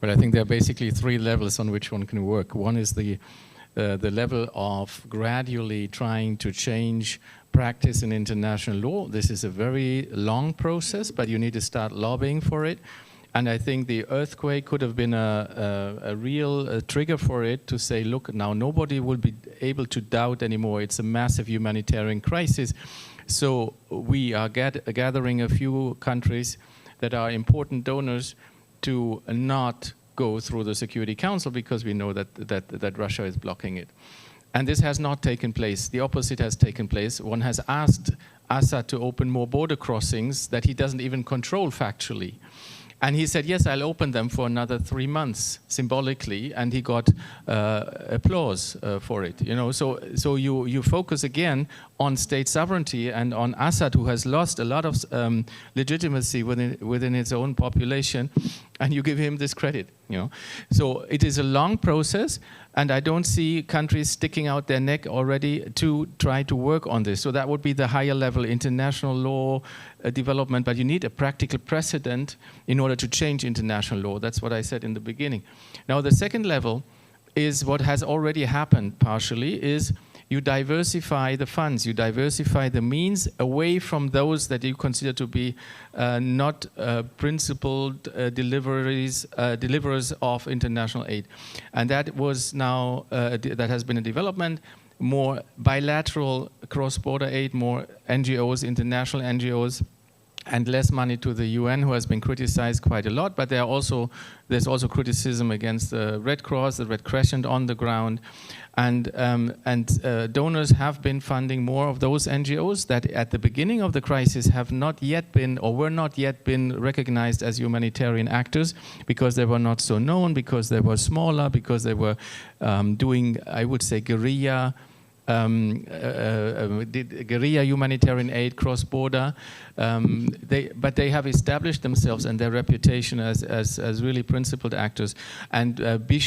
Well, I think there are basically three levels on which one can work. One is the level of gradually trying to change practice in international law. This is a very long process, but you need to start lobbying for it. And I think the earthquake could have been a real trigger for it to say, look, now nobody will be able to doubt anymore. It's a massive humanitarian crisis. So we are gathering a few countries that are important donors to not go through the Security Council, because we know that Russia is blocking it. And this has not taken place. The opposite has taken place. One has asked Assad to open more border crossings that he doesn't even control factually. And he said, yes, I'll open them for another 3 months, symbolically, and he got applause for it. So you focus again on state sovereignty and on Assad, who has lost a lot of legitimacy within its own population, and you give him this credit. So it is a long process, and I don't see countries sticking out their neck already to try to work on this. So that would be the higher level international law development, but you need a practical precedent in order to change international law. That's what I said in the beginning. Now the second level is what has already happened partially, is you diversify the funds, you diversify the means away from those that you consider to be not principled deliverers of international aid. And that was now, that has been a development, more bilateral cross-border aid, more NGOs, international NGOs, and less money to the UN, who has been criticized quite a lot. But there's also criticism against the Red Cross, the Red Crescent on the ground. And donors have been funding more of those NGOs that at the beginning of the crisis have not yet been, or were not yet been recognized as humanitarian actors, because they were not so known, because they were smaller, because they were doing, I would say, guerrilla humanitarian aid cross-border, but they have established themselves and their reputation as really principled actors. And be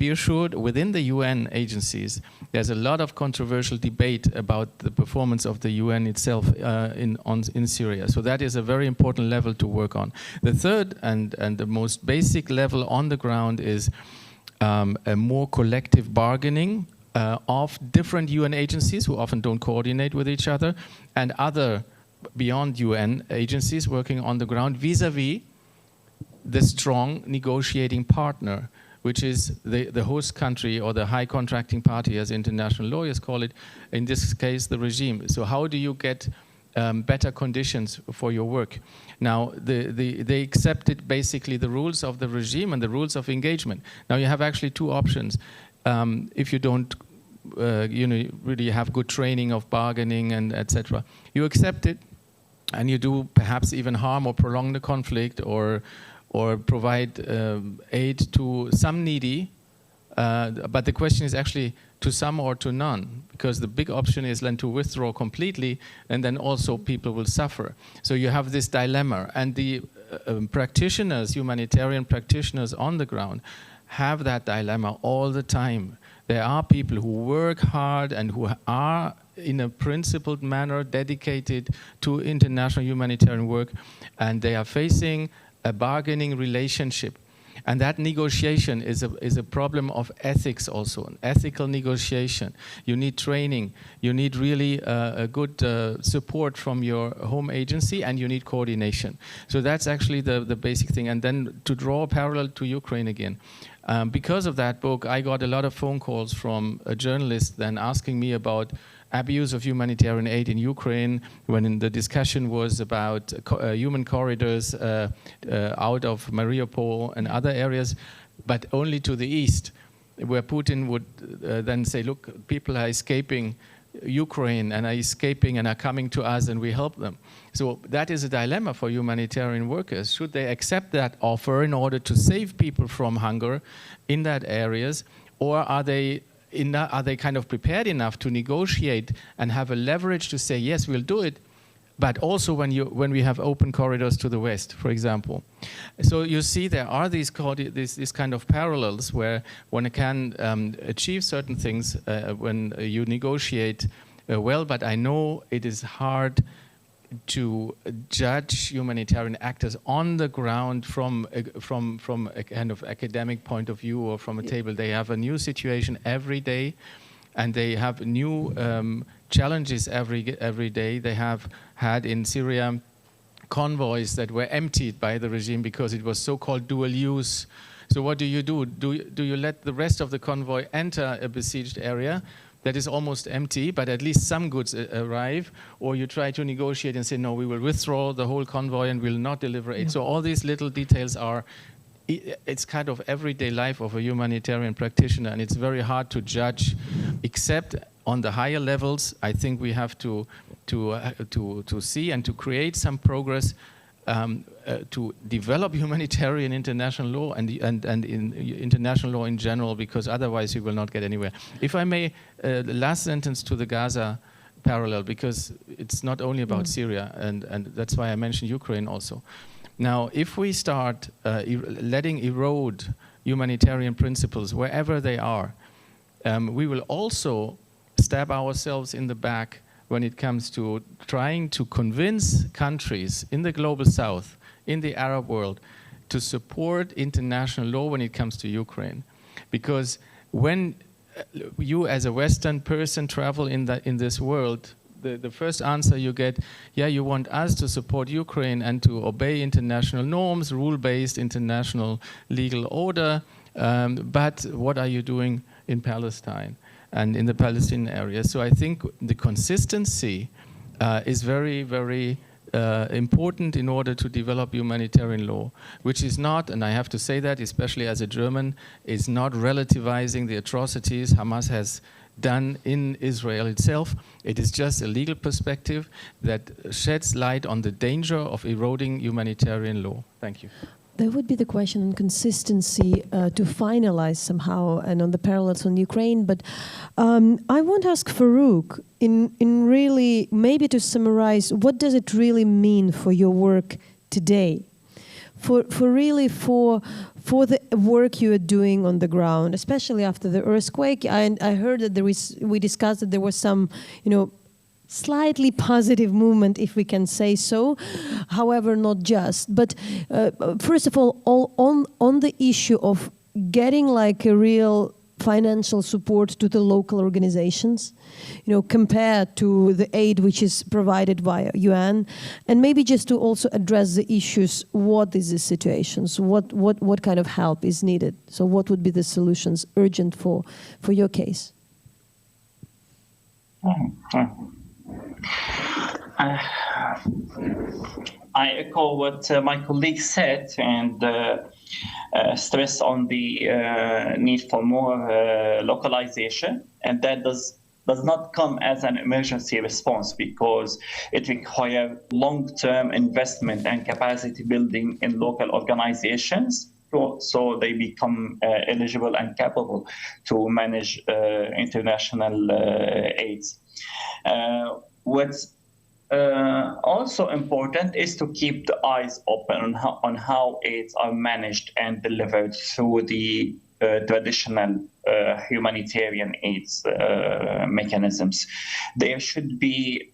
assured, within the UN agencies, there's a lot of controversial debate about the performance of the UN itself in Syria. So that is a very important level to work on. The third and the most basic level on the ground is a more collective bargaining of different UN agencies, who often don't coordinate with each other, and other beyond UN agencies working on the ground vis-a-vis the strong negotiating partner, which is the host country, or the high contracting party, as international lawyers call it, in this case the regime. So how do you get better conditions for your work? Now, they accepted basically the rules of the regime and the rules of engagement. Now you have actually two options. If you don't really have good training of bargaining and etc. You accept it, and you do perhaps even harm or prolong the conflict, or provide aid to some needy. But the question is actually to some or to none, because the big option is then to withdraw completely, and then also people will suffer. So you have this dilemma, and the practitioners, humanitarian practitioners on the ground, have that dilemma all the time. There are people who work hard and who are in a principled manner dedicated to international humanitarian work, and they are facing a bargaining relationship. And that negotiation is a problem of ethics also, an ethical negotiation. You need training, you need really a good support from your home agency, and you need coordination. So that's actually the basic thing. And then to draw a parallel to Ukraine again. Because of that book, I got a lot of phone calls from journalists then asking me about abuse of humanitarian aid in Ukraine, when the discussion was about human corridors out of Mariupol and other areas, but only to the east, where Putin would then say, look, people are escaping Ukraine and are escaping and are coming to us, and we help them. So that is a dilemma for humanitarian workers. Should they accept that offer in order to save people from hunger in that areas, or are they are they kind of prepared enough to negotiate and have a leverage to say, yes, we'll do it, but also when we have open corridors to the west, for example. So you see there are these kind of parallels where one can achieve certain things when you negotiate well, but I know it is hard to judge humanitarian actors on the ground from a kind of academic point of view or from a table. They have a new situation every day, and they have new challenges every day. They have had in Syria convoys that were emptied by the regime because it was so-called dual use. So what do? Do you let the rest of the convoy enter a besieged area that is almost empty, but at least some goods arrive, or you try to negotiate and say, no, we will withdraw the whole convoy and will not deliver aid. So all these little details it's kind of everyday life of a humanitarian practitioner, and it's very hard to judge, except on the higher levels. I think we have to see and to create some progress to develop humanitarian international law and in international law in general, because otherwise we will not get anywhere. If I may, the last sentence to the Gaza parallel, because it's not only about Syria, and that's why I mentioned Ukraine also. Now, if we start letting erode humanitarian principles wherever they are, we will also stab ourselves in the back when it comes to trying to convince countries in the global south, in the Arab world, to support international law when it comes to Ukraine. Because when you as a Western person travel in this world, the first answer you get, yeah, you want us to support Ukraine and to obey international norms, rule-based international legal order, but what are you doing in Palestine and in the Palestinian area? So I think the consistency is very, very important in order to develop humanitarian law, which is not, and I have to say that, especially as a German, is not relativizing the atrocities Hamas has done in Israel itself. It is just a legal perspective that sheds light on the danger of eroding humanitarian law. Thank you. There would be the question on consistency to finalize somehow and on the parallels on Ukraine. But I want to ask Farouq, in really, maybe to summarize, what does it really mean for your work today? For the work you are doing on the ground, especially after the earthquake. I heard that we discussed that there was some, slightly positive movement, if we can say so. However, not just. But first of all on the issue of getting like a real financial support to the local organizations, compared to the aid which is provided via UN, and maybe just to also address the issues. What is the situations? What kind of help is needed? So what would be the solutions urgent for your case? I echo what my colleague said and stress on the need for more localization, and that does not come as an emergency response, because it requires long-term investment and capacity building in local organizations, so they become eligible and capable to manage international aids. What's also important is to keep the eyes open on how aids are managed and delivered through the traditional humanitarian aids mechanisms. There should be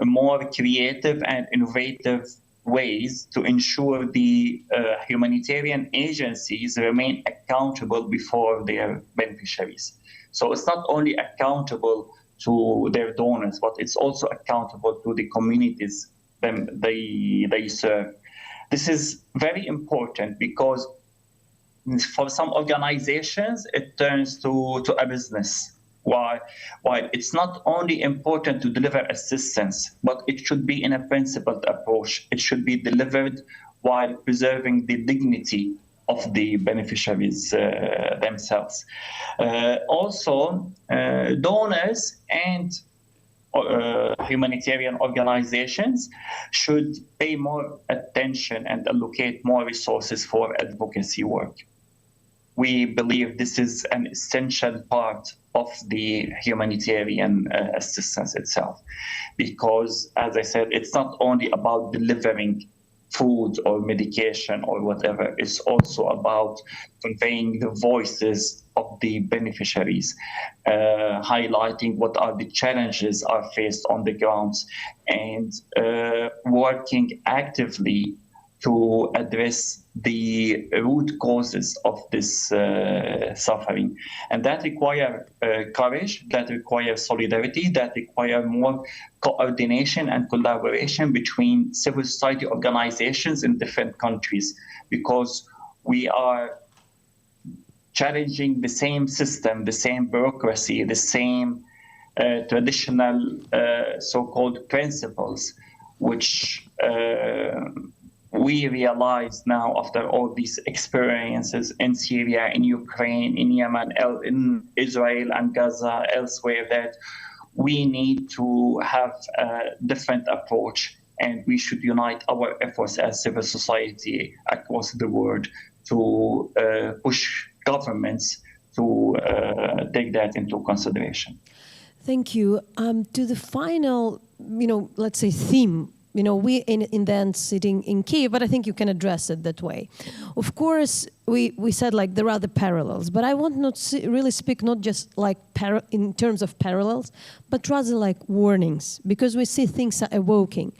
more creative and innovative ways to ensure the humanitarian agencies remain accountable before their beneficiaries. So it's not only accountable to their donors, but it's also accountable to the communities they serve. This is very important because for some organizations, it turns to a business. While it's not only important to deliver assistance, but it should be in a principled approach. It should be delivered while preserving the dignity of the beneficiaries themselves. Also, donors and humanitarian organizations should pay more attention and allocate more resources for advocacy work. we believe this is an essential part of the humanitarian assistance itself. Because, as I said, it's not only about delivering food or medication or whatever, it's also about conveying the voices of the beneficiaries, highlighting what are the challenges are faced on the grounds, and working actively to address the root causes of this suffering. And that requires courage, that requires solidarity, that requires more coordination and collaboration between civil society organizations in different countries, because we are challenging the same system, the same bureaucracy, the same traditional so-called principles, which we realize now after all these experiences in Syria, in Ukraine, in Yemen, in Israel and Gaza, elsewhere, that we need to have a different approach, and we should unite our efforts as civil society across the world to push governments to take that into consideration. Thank you. To the final, let's say theme. We in the end sitting in Kyiv, but I think you can address it that way. Of course, we said like there are the parallels, but I want really speak not just like in terms of parallels, but rather like warnings, because we see things are evoking.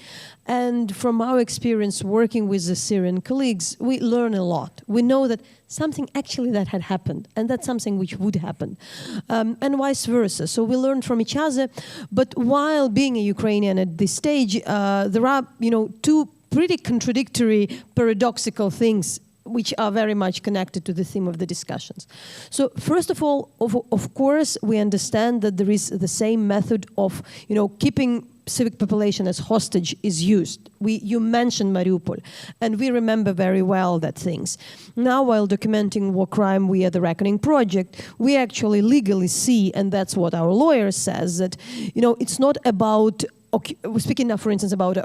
And from our experience working with the Syrian colleagues, we learn a lot. We know that something actually that had happened, and that's something which would happen, and vice versa. So we learn from each other. But while being a Ukrainian at this stage, there are, two pretty contradictory, paradoxical things which are very much connected to the theme of the discussions. So first of all, of course, we understand that there is the same method of, keeping civic population as hostage is used. You mentioned Mariupol, and we remember very well that things. Now, while documenting war crime, we at the Reckoning Project, we actually legally see, and that's what our lawyer says, that, it's not about we're speaking now, for instance, about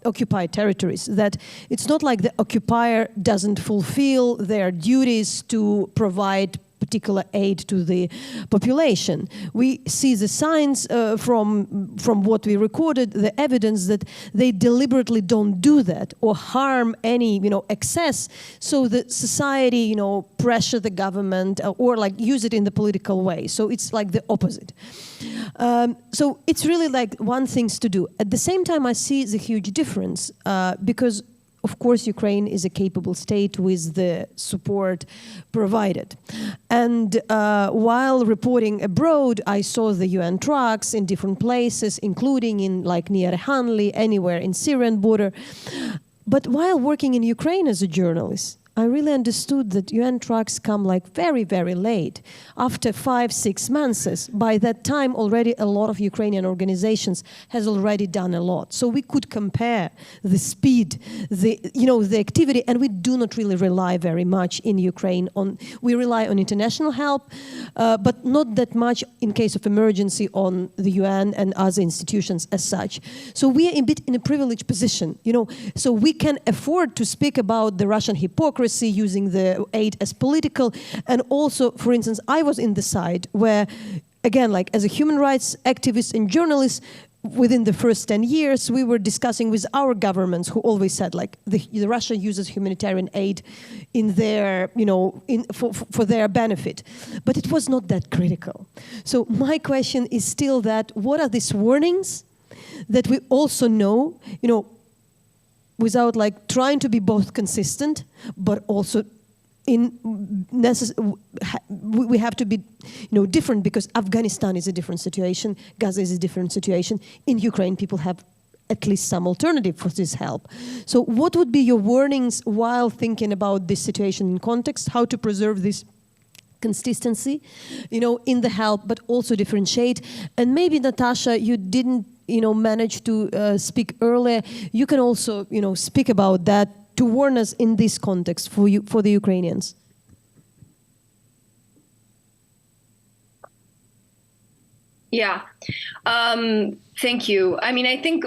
occupied territories, that it's not like the occupier doesn't fulfill their duties to provide particular aid to the population. We see the signs from what we recorded, the evidence that they deliberately don't do that or harm any, excess, so that society, pressure the government or like use it in the political way. So it's like the opposite. So it's really like one thing to do. At the same time, I see the huge difference because of course, Ukraine is a capable state with the support provided. And while reporting abroad, I saw the UN trucks in different places, including in like near Hanli, anywhere in Syrian border. But while working in Ukraine as a journalist, I really understood that UN trucks come like very, very late, after 5-6 months. By that time, already a lot of Ukrainian organizations has already done a lot. So we could compare the speed, the activity, and we do not really rely very much in Ukraine on. We rely on international help, but not that much in case of emergency on the UN and other institutions as such. So we are a bit in a privileged position, So we can afford to speak about the Russian hypocrisy, using the aid as political. And also, for instance, I was in the side where, again, like as a human rights activist and journalist, within the first 10 years, we were discussing with our governments who always said like the Russia uses humanitarian aid in their, for their benefit. But it was not that critical. So my question is still that, what are these warnings that we also know, without like trying to be both consistent, but also we have to be different, because Afghanistan is a different situation, Gaza is a different situation. In Ukraine, people have at least some alternative for this help. So what would be your warnings while thinking about this situation in context, how to preserve this consistency, in the help, but also differentiate? And maybe, Natasha, you didn't manage to speak earlier. You can also, speak about that to warn us in this context for the Ukrainians. Yeah. Thank you. I mean, I think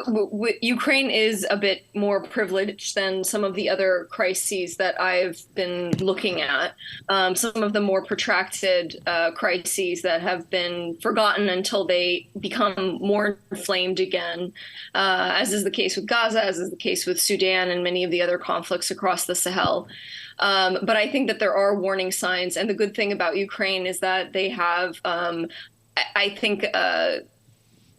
Ukraine is a bit more privileged than some of the other crises that I've been looking at. Some of the more protracted crises that have been forgotten until they become more inflamed again, as is the case with Gaza, as is the case with Sudan and many of the other conflicts across the Sahel. But I think that there are warning signs. And the good thing about Ukraine is that they have I think,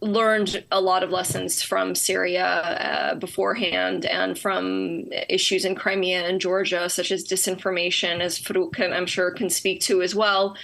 learned a lot of lessons from Syria beforehand and from issues in Crimea and Georgia, such as disinformation, as Farouq, I'm sure, can speak to as well.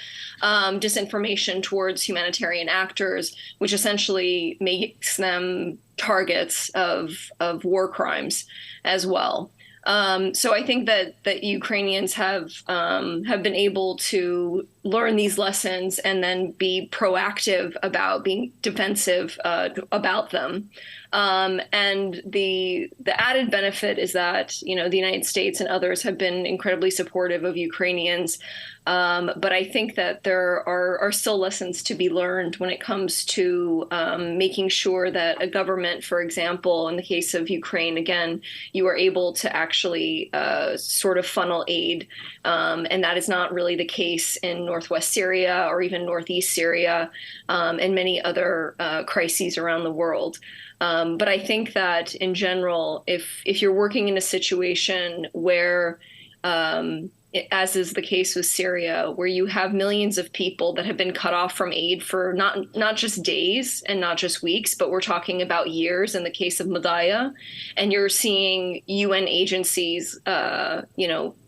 Disinformation towards humanitarian actors, which essentially makes them targets of war crimes as well. So I think that Ukrainians have been able to learn these lessons and then be proactive about being defensive about them. And the added benefit is that, you know, the United States and others have been incredibly supportive of Ukrainians. But I think that there are still lessons to be learned when it comes to making sure that a government, for example, in the case of Ukraine, again, you are able to actually sort of funnel aid. And that is not really the case in Northwest Syria or even Northeast Syria and many other crises around the world. But I think that in general, if you're working in a situation where as is the case with Syria, where you have millions of people that have been cut off from aid for not just days and not just weeks, but we're talking about years in the case of Nataliya, and you're seeing UN agencies,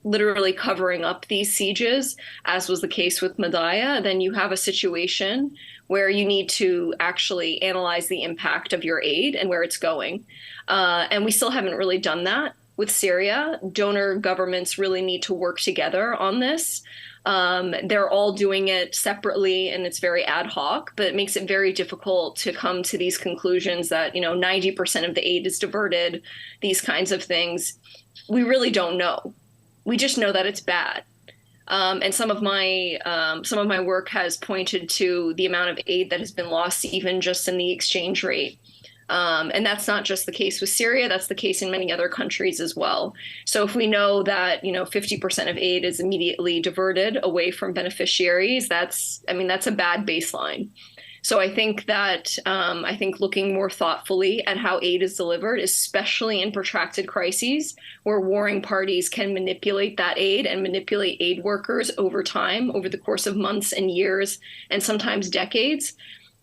literally covering up these sieges, as was the case with Nataliya, then you have a situation where you need to actually analyze the impact of your aid and where it's going. And we still haven't really done that with Syria. Donor governments really need to work together on this. They're all doing it separately and it's very ad hoc, but it makes it very difficult to come to these conclusions that, 90% of the aid is diverted, these kinds of things. We really don't know. We just know that it's bad. And some of my work has pointed to the amount of aid that has been lost, even just in the exchange rate. And that's not just the case with Syria, that's the case in many other countries as well. So if we know that, 50% of aid is immediately diverted away from beneficiaries, that's a bad baseline. So I think that looking more thoughtfully at how aid is delivered, especially in protracted crises where warring parties can manipulate that aid and manipulate aid workers over time, over the course of months and years, and sometimes decades,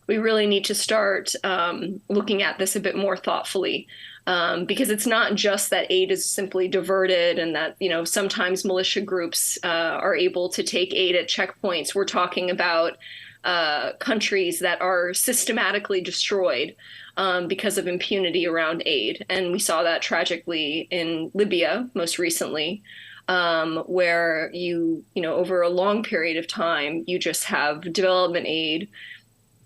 we really need to start looking at this a bit more thoughtfully, because it's not just that aid is simply diverted and that, sometimes militia groups are able to take aid at checkpoints. We're talking about countries that are systematically destroyed because of impunity around aid. And we saw that tragically in Libya most recently, where over a long period of time, you just have development aid,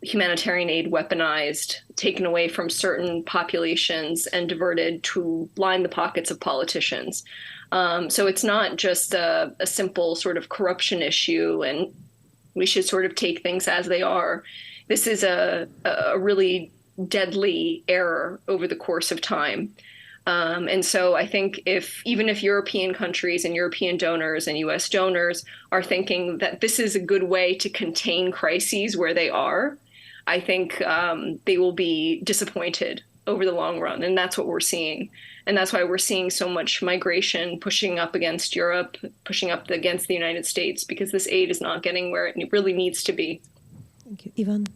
humanitarian aid weaponized, taken away from certain populations and diverted to line the pockets of politicians. So it's not just a simple sort of corruption issue and we should sort of take things as they are. This is a really deadly error over the course of time. And so I think even if European countries and European donors and US donors are thinking that this is a good way to contain crises where they are, I think they will be disappointed over the long run. And that's what we're seeing. And that's why we're seeing so much migration pushing up against Europe, pushing up against the United States, because this aid is not getting where it really needs to be. Thank you. Ivan?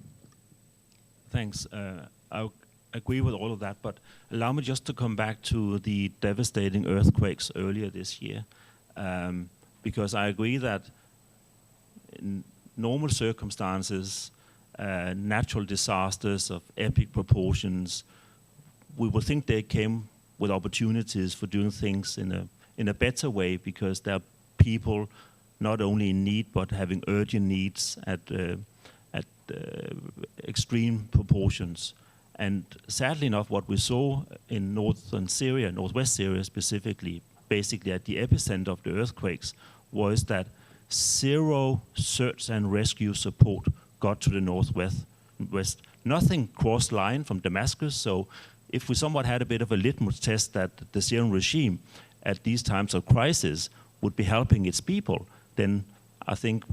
Thanks. I agree with all of that, but allow me just to come back to the devastating earthquakes earlier this year, because I agree that in normal circumstances, natural disasters of epic proportions, we would think they came with opportunities for doing things in a better way, because there are people not only in need but having urgent needs at extreme proportions. And sadly enough, what we saw in northwest Syria specifically, basically at the epicenter of the earthquakes, was that zero search and rescue support got to the northwest west. Nothing crossed line from Damascus. So if we somewhat had a bit of a litmus test that the Syrian regime at these times of crisis would be helping its people, then I think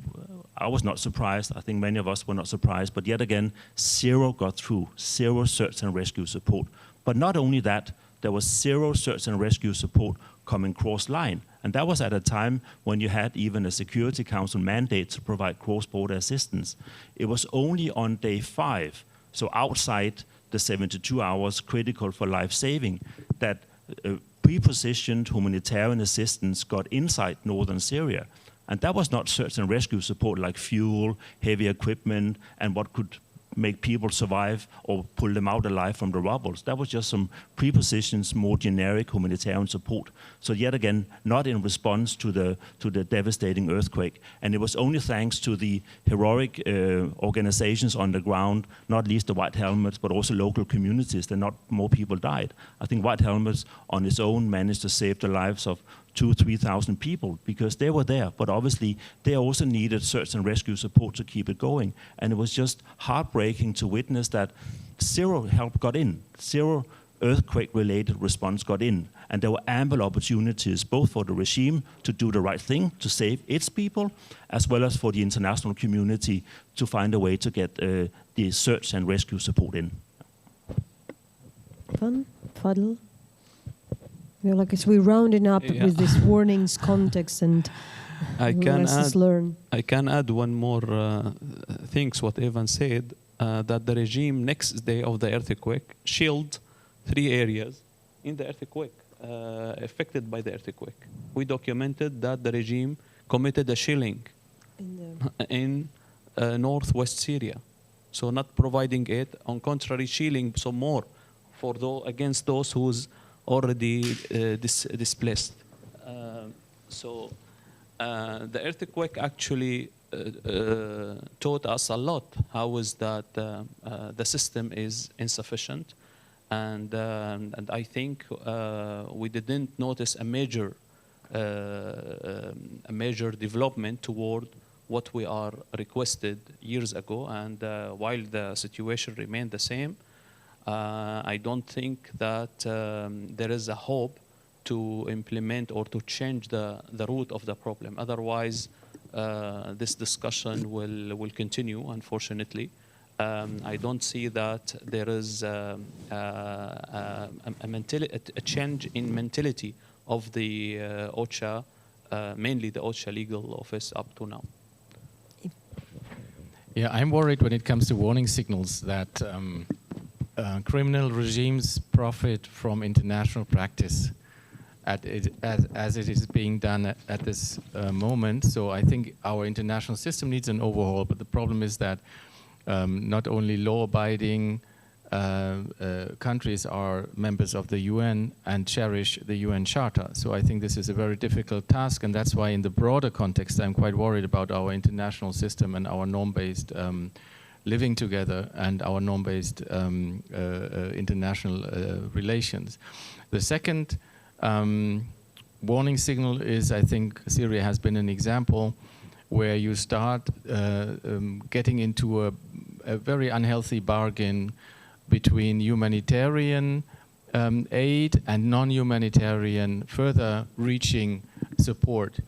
I was not surprised. I think many of us were not surprised. But yet again, zero got through, zero search and rescue support. But not only that, there was zero search and rescue support coming cross-line. And that was at a time when you had even a Security Council mandate to provide cross-border assistance. It was only on day 5, so outside the 72 hours critical for life saving, that pre-positioned humanitarian assistance got inside northern Syria. And that was not search and rescue support like fuel, heavy equipment, and what could make people survive or pull them out alive from the rubbles. That was just some pre-positions, more generic humanitarian support. So yet again, not in response to the devastating earthquake. And it was only thanks to the heroic organizations on the ground, not least the White Helmets, but also local communities, that not more people died. I think White Helmets on its own managed to save the lives of 2,000-3,000 people because they were there, but obviously they also needed search and rescue support to keep it going. And it was just heartbreaking to witness that zero help got in, zero earthquake-related response got in. And there were ample opportunities both for the regime to do the right thing, to save its people, as well as for the international community to find a way to get the search and rescue support in. Fadel? Like as we're rounding up with this warnings context and lessons learned. I can add one more things what Evan said, that the regime next day of the earthquake shielded 3 areas in the earthquake, affected by the earthquake. We documented that the regime committed a shilling in northwest Syria. So not providing it, on contrary, shielding some more for against those who's already displaced. So the earthquake actually taught us a lot how is that the system is insufficient, and I think we didn't notice a major development toward what we are requested years ago, and while the situation remained the same, I don't think that there is a hope to implement or to change the root of the problem. Otherwise, this discussion will continue, unfortunately. I don't see that there is a change in mentality of the OCHA, mainly the OCHA legal office up to now. Yeah, I'm worried when it comes to warning signals that criminal regimes profit from international practice as it is being done at this moment. So I think our international system needs an overhaul, but the problem is that not only law-abiding countries are members of the UN and cherish the UN Charter. So I think this is a very difficult task, and that's why in the broader context I'm quite worried about our international system and our norm-based living together and our norm-based international relations. The second warning signal is, I think Syria has been an example where you start getting into a very unhealthy bargain between humanitarian aid and non-humanitarian further reaching support,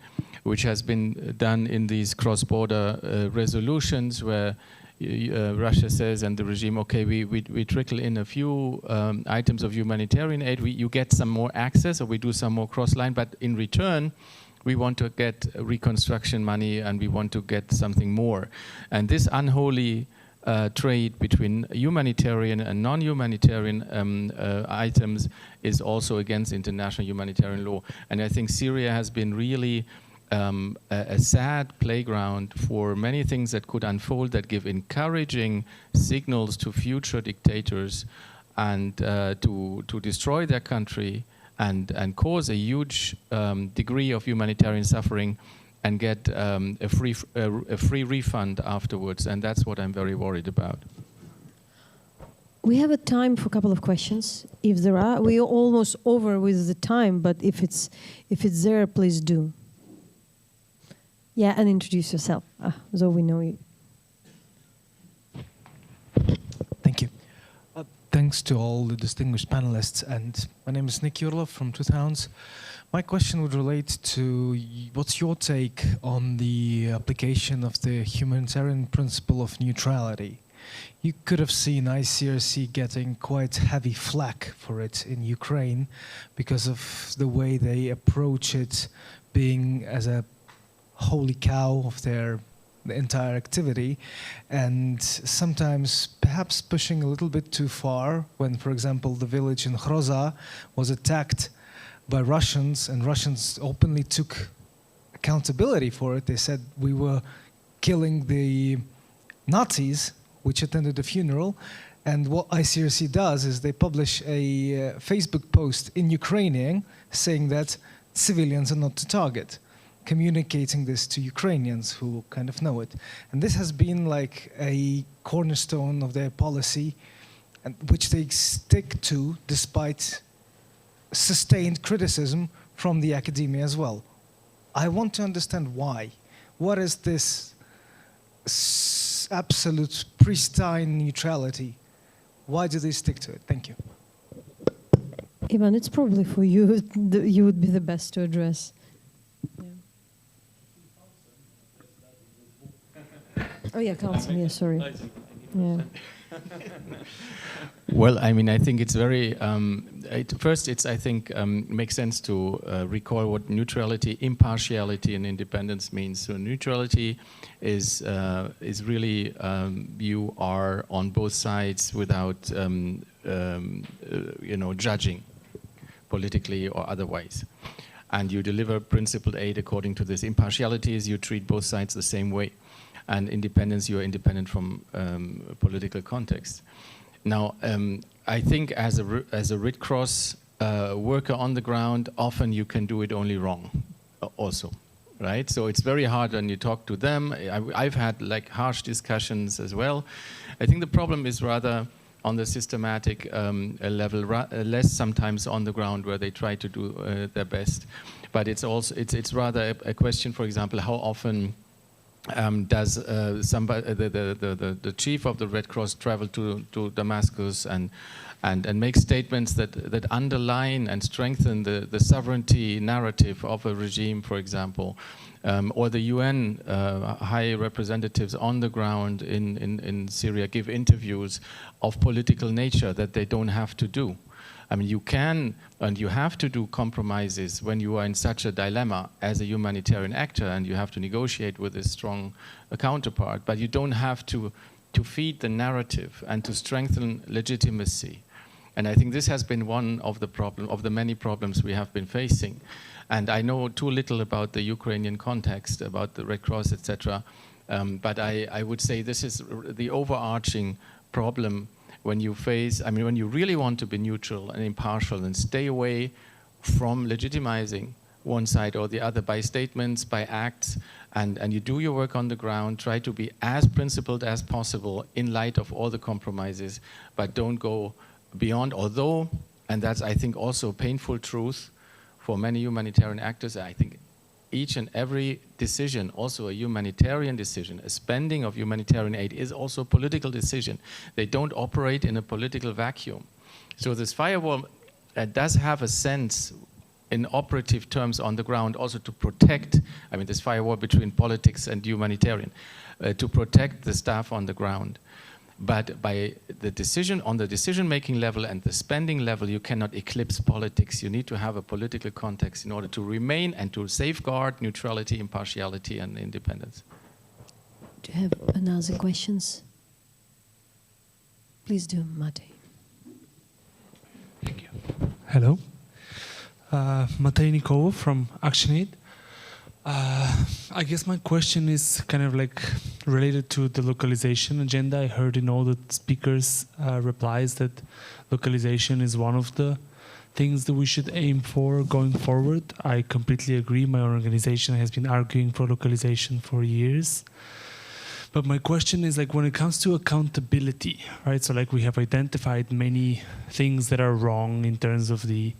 which has been done in these cross-border resolutions where Russia says, and the regime, okay, we trickle in a few items of humanitarian aid, you get some more access, or we do some more cross-line, but in return, we want to get reconstruction money and we want to get something more. And this unholy trade between humanitarian and non-humanitarian items is also against international humanitarian law. And I think Syria has been really a sad playground for many things that could unfold that give encouraging signals to future dictators and to destroy their country and cause a huge degree of humanitarian suffering and get a free refund afterwards. And that's what I'm very worried about. We have a time for a couple of questions, if there are. We're almost over with the time, but if it's there, please do. Yeah, and introduce yourself, so we know you. thanks to all the distinguished panelists. And my name is Nick Yurlov from Two Towns. My question would relate to what's your take on the application of the humanitarian principle of neutrality? You could have seen ICRC getting quite heavy flack for it in Ukraine because of the way they approach it being as a holy cow of their entire activity, and sometimes perhaps pushing a little bit too far when, for example, the village in Hroza was attacked by Russians, and Russians openly took accountability for it. They said we were killing the Nazis, which attended the funeral. And what ICRC does is they publish a Facebook post in Ukrainian saying that civilians are not to target, communicating this to Ukrainians who kind of know it. And this has been like a cornerstone of their policy, and which they stick to despite sustained criticism from the academia as well. I want to understand why. What is this absolute pristine neutrality? Why do they stick to it? Thank you. Ivan, it's probably for you. You would be the best to address. Oh yeah, Carsten, yeah, sorry. Yeah. Well, I mean, I think it's very, first it's, I think, makes sense to recall what neutrality, impartiality and independence means. So neutrality is really, you are on both sides without, judging politically or otherwise. And you deliver principled aid according to this. Impartiality is you treat both sides the same way. And independence, you are independent from political context. Now, I think as a Red Cross worker on the ground, often you can do it only wrong, also, right? So it's very hard when you talk to them. I've had like harsh discussions as well. I think the problem is rather on the systematic level, less sometimes on the ground where they try to do their best. But it's also it's rather a question, for example, how often does somebody, the chief of the Red Cross travel to Damascus and make statements that underline and strengthen the sovereignty narrative of a regime, for example, or the UN high representatives on the ground in Syria give interviews of political nature that they don't have to do. I mean, you can and you have to do compromises when you are in such a dilemma as a humanitarian actor, and you have to negotiate with a strong counterpart, but you don't have to feed the narrative and to strengthen legitimacy. And I think this has been one of the many problems we have been facing. And I know too little about the Ukrainian context, about the Red Cross, etc. But I would say this is the overarching problem when you face, I mean, when you really want to be neutral and impartial and stay away from legitimizing one side or the other by statements, by acts, and you do your work on the ground, try to be as principled as possible in light of all the compromises, but don't go beyond, although, and that's, I think, also a painful truth for many humanitarian actors, I think each and every decision, also a humanitarian decision, a spending of humanitarian aid is also a political decision. They don't operate in a political vacuum. So this firewall does have a sense in operative terms on the ground also to protect, I mean this firewall between politics and humanitarian, to protect the staff on the ground. But by the decision, on the decision-making level and the spending level, you cannot eclipse politics. You need to have a political context in order to remain and to safeguard neutrality, impartiality, and independence. Do you have another questions? Please do, Matej. Thank you. Hello. Matej Nikolov from ActionAid. I guess my question is kind of like related to the localization agenda. I heard in all the speakers' replies that localization is one of the things that we should aim for going forward. I completely agree. My organization has been arguing for localization for years. But my question is like when it comes to accountability, right? So like we have identified many things that are wrong in terms of the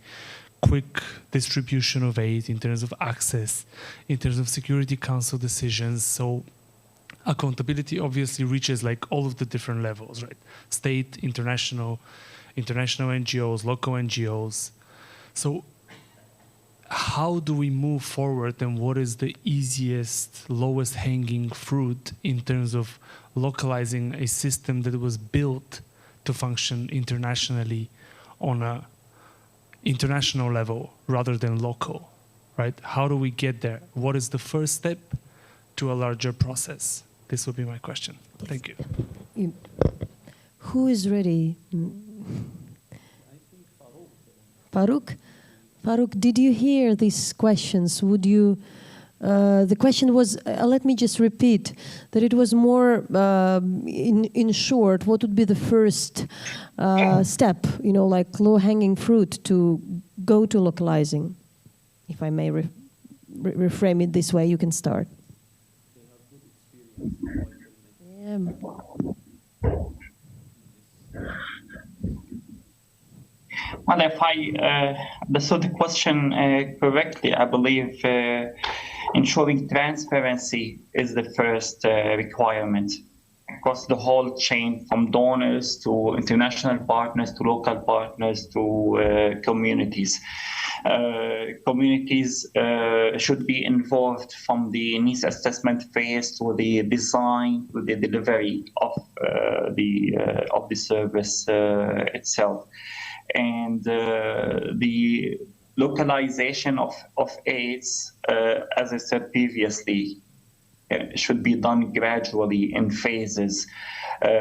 quick distribution of aid, in terms of access, in terms of Security Council decisions. So accountability obviously reaches like all of the different levels, right? State, international, international NGOs, local NGOs. So how do we move forward, and what is the easiest, lowest hanging fruit in terms of localizing a system that was built to function internationally on a international level rather than local, right? How do we get there? What is the first step to a larger process? This would be my question. Thank you. Who is ready? Farouq? Farouq, did you hear these questions? Would you? The question was, let me just repeat, that it was more, in short, what would be the first step, you know, like low-hanging fruit to go to localizing? If I may reframe it this way, you can start. Yeah. Well, if I understood the question correctly, I believe ensuring transparency is the first requirement across the whole chain, from donors to international partners to local partners to communities. Communities should be involved from the needs assessment phase to the design to the delivery of the service itself. And the localization of aids, as I said previously, should be done gradually in phases,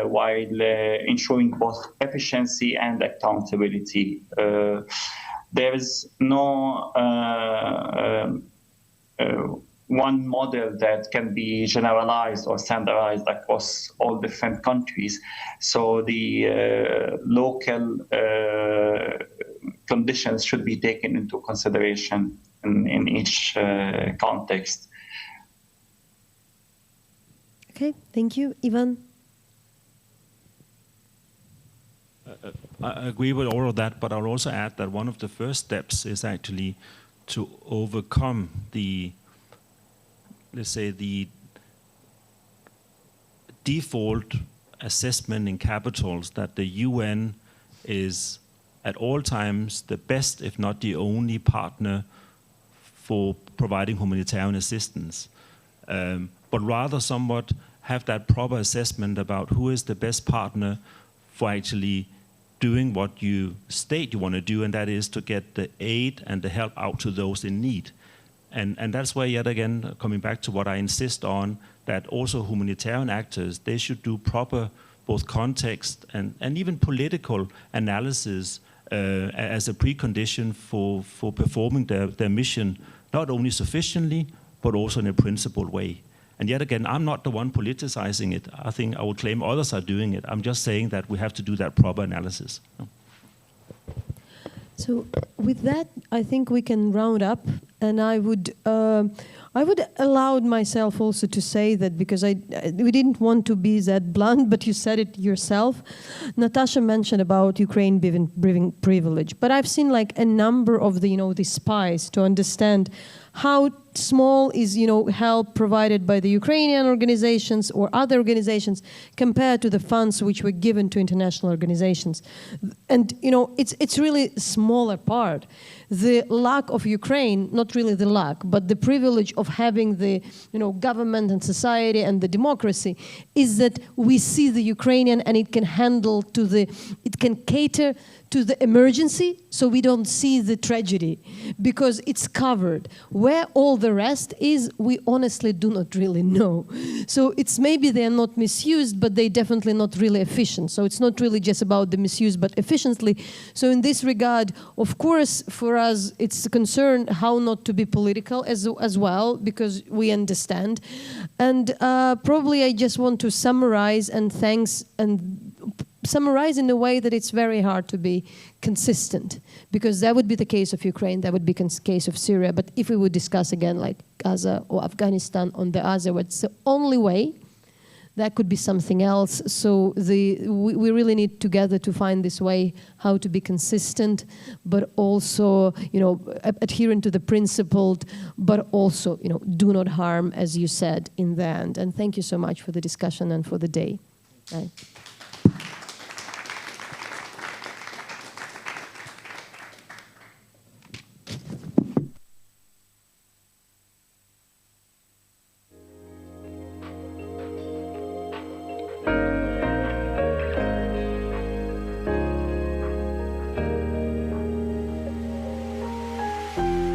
while ensuring both efficiency and accountability. There is no one model that can be generalized or standardized across all different countries. So the local conditions should be taken into consideration in each context. Okay, thank you. Ivan? I agree with all of that, but I'll also add that one of the first steps is actually to overcome the, let's say, the default assessment in capitals that the UN is at all times the best, if not the only partner for providing humanitarian assistance, but rather somewhat have that proper assessment about who is the best partner for actually doing what you state you want to do, and that is to get the aid and the help out to those in need. And that's why, yet again, coming back to what I insist on, that also humanitarian actors, they should do proper both context and even political analysis as a precondition for performing their mission, not only sufficiently, but also in a principled way. And yet again, I'm not the one politicizing it. I think I would claim others are doing it. I'm just saying that we have to do that proper analysis. So with that, I think we can round up, and I would allow myself also to say that, because we didn't want to be that blunt, but you said it yourself. Natasha mentioned about Ukraine being privileged, but I've seen like a number of the spies to understand how small is help provided by the Ukrainian organizations or other organizations compared to the funds which were given to international organizations. And it's really a smaller part. The lack of Ukraine, not really the lack, but the privilege of having the government and society and the democracy, is that we see the Ukrainian and it can it can cater to the emergency, so we don't see the tragedy because it's covered. Where all the rest is, we honestly do not really know. So it's maybe they're not misused, but they're definitely not really efficient. So it's not really just about the misuse, but efficiently. So in this regard, of course, for us, it's a concern how not to be political as well, because we understand. And probably I just want to summarize and summarize in a way that it's very hard to be consistent, because that would be the case of Ukraine, that would be the case of Syria. But if we would discuss again like Gaza or Afghanistan on the other, what's the only way, that could be something else. So we really need together to find this way how to be consistent, but also adherent to the principled, but also do not harm, as you said in the end. And thank you so much for the discussion and for the day. Right.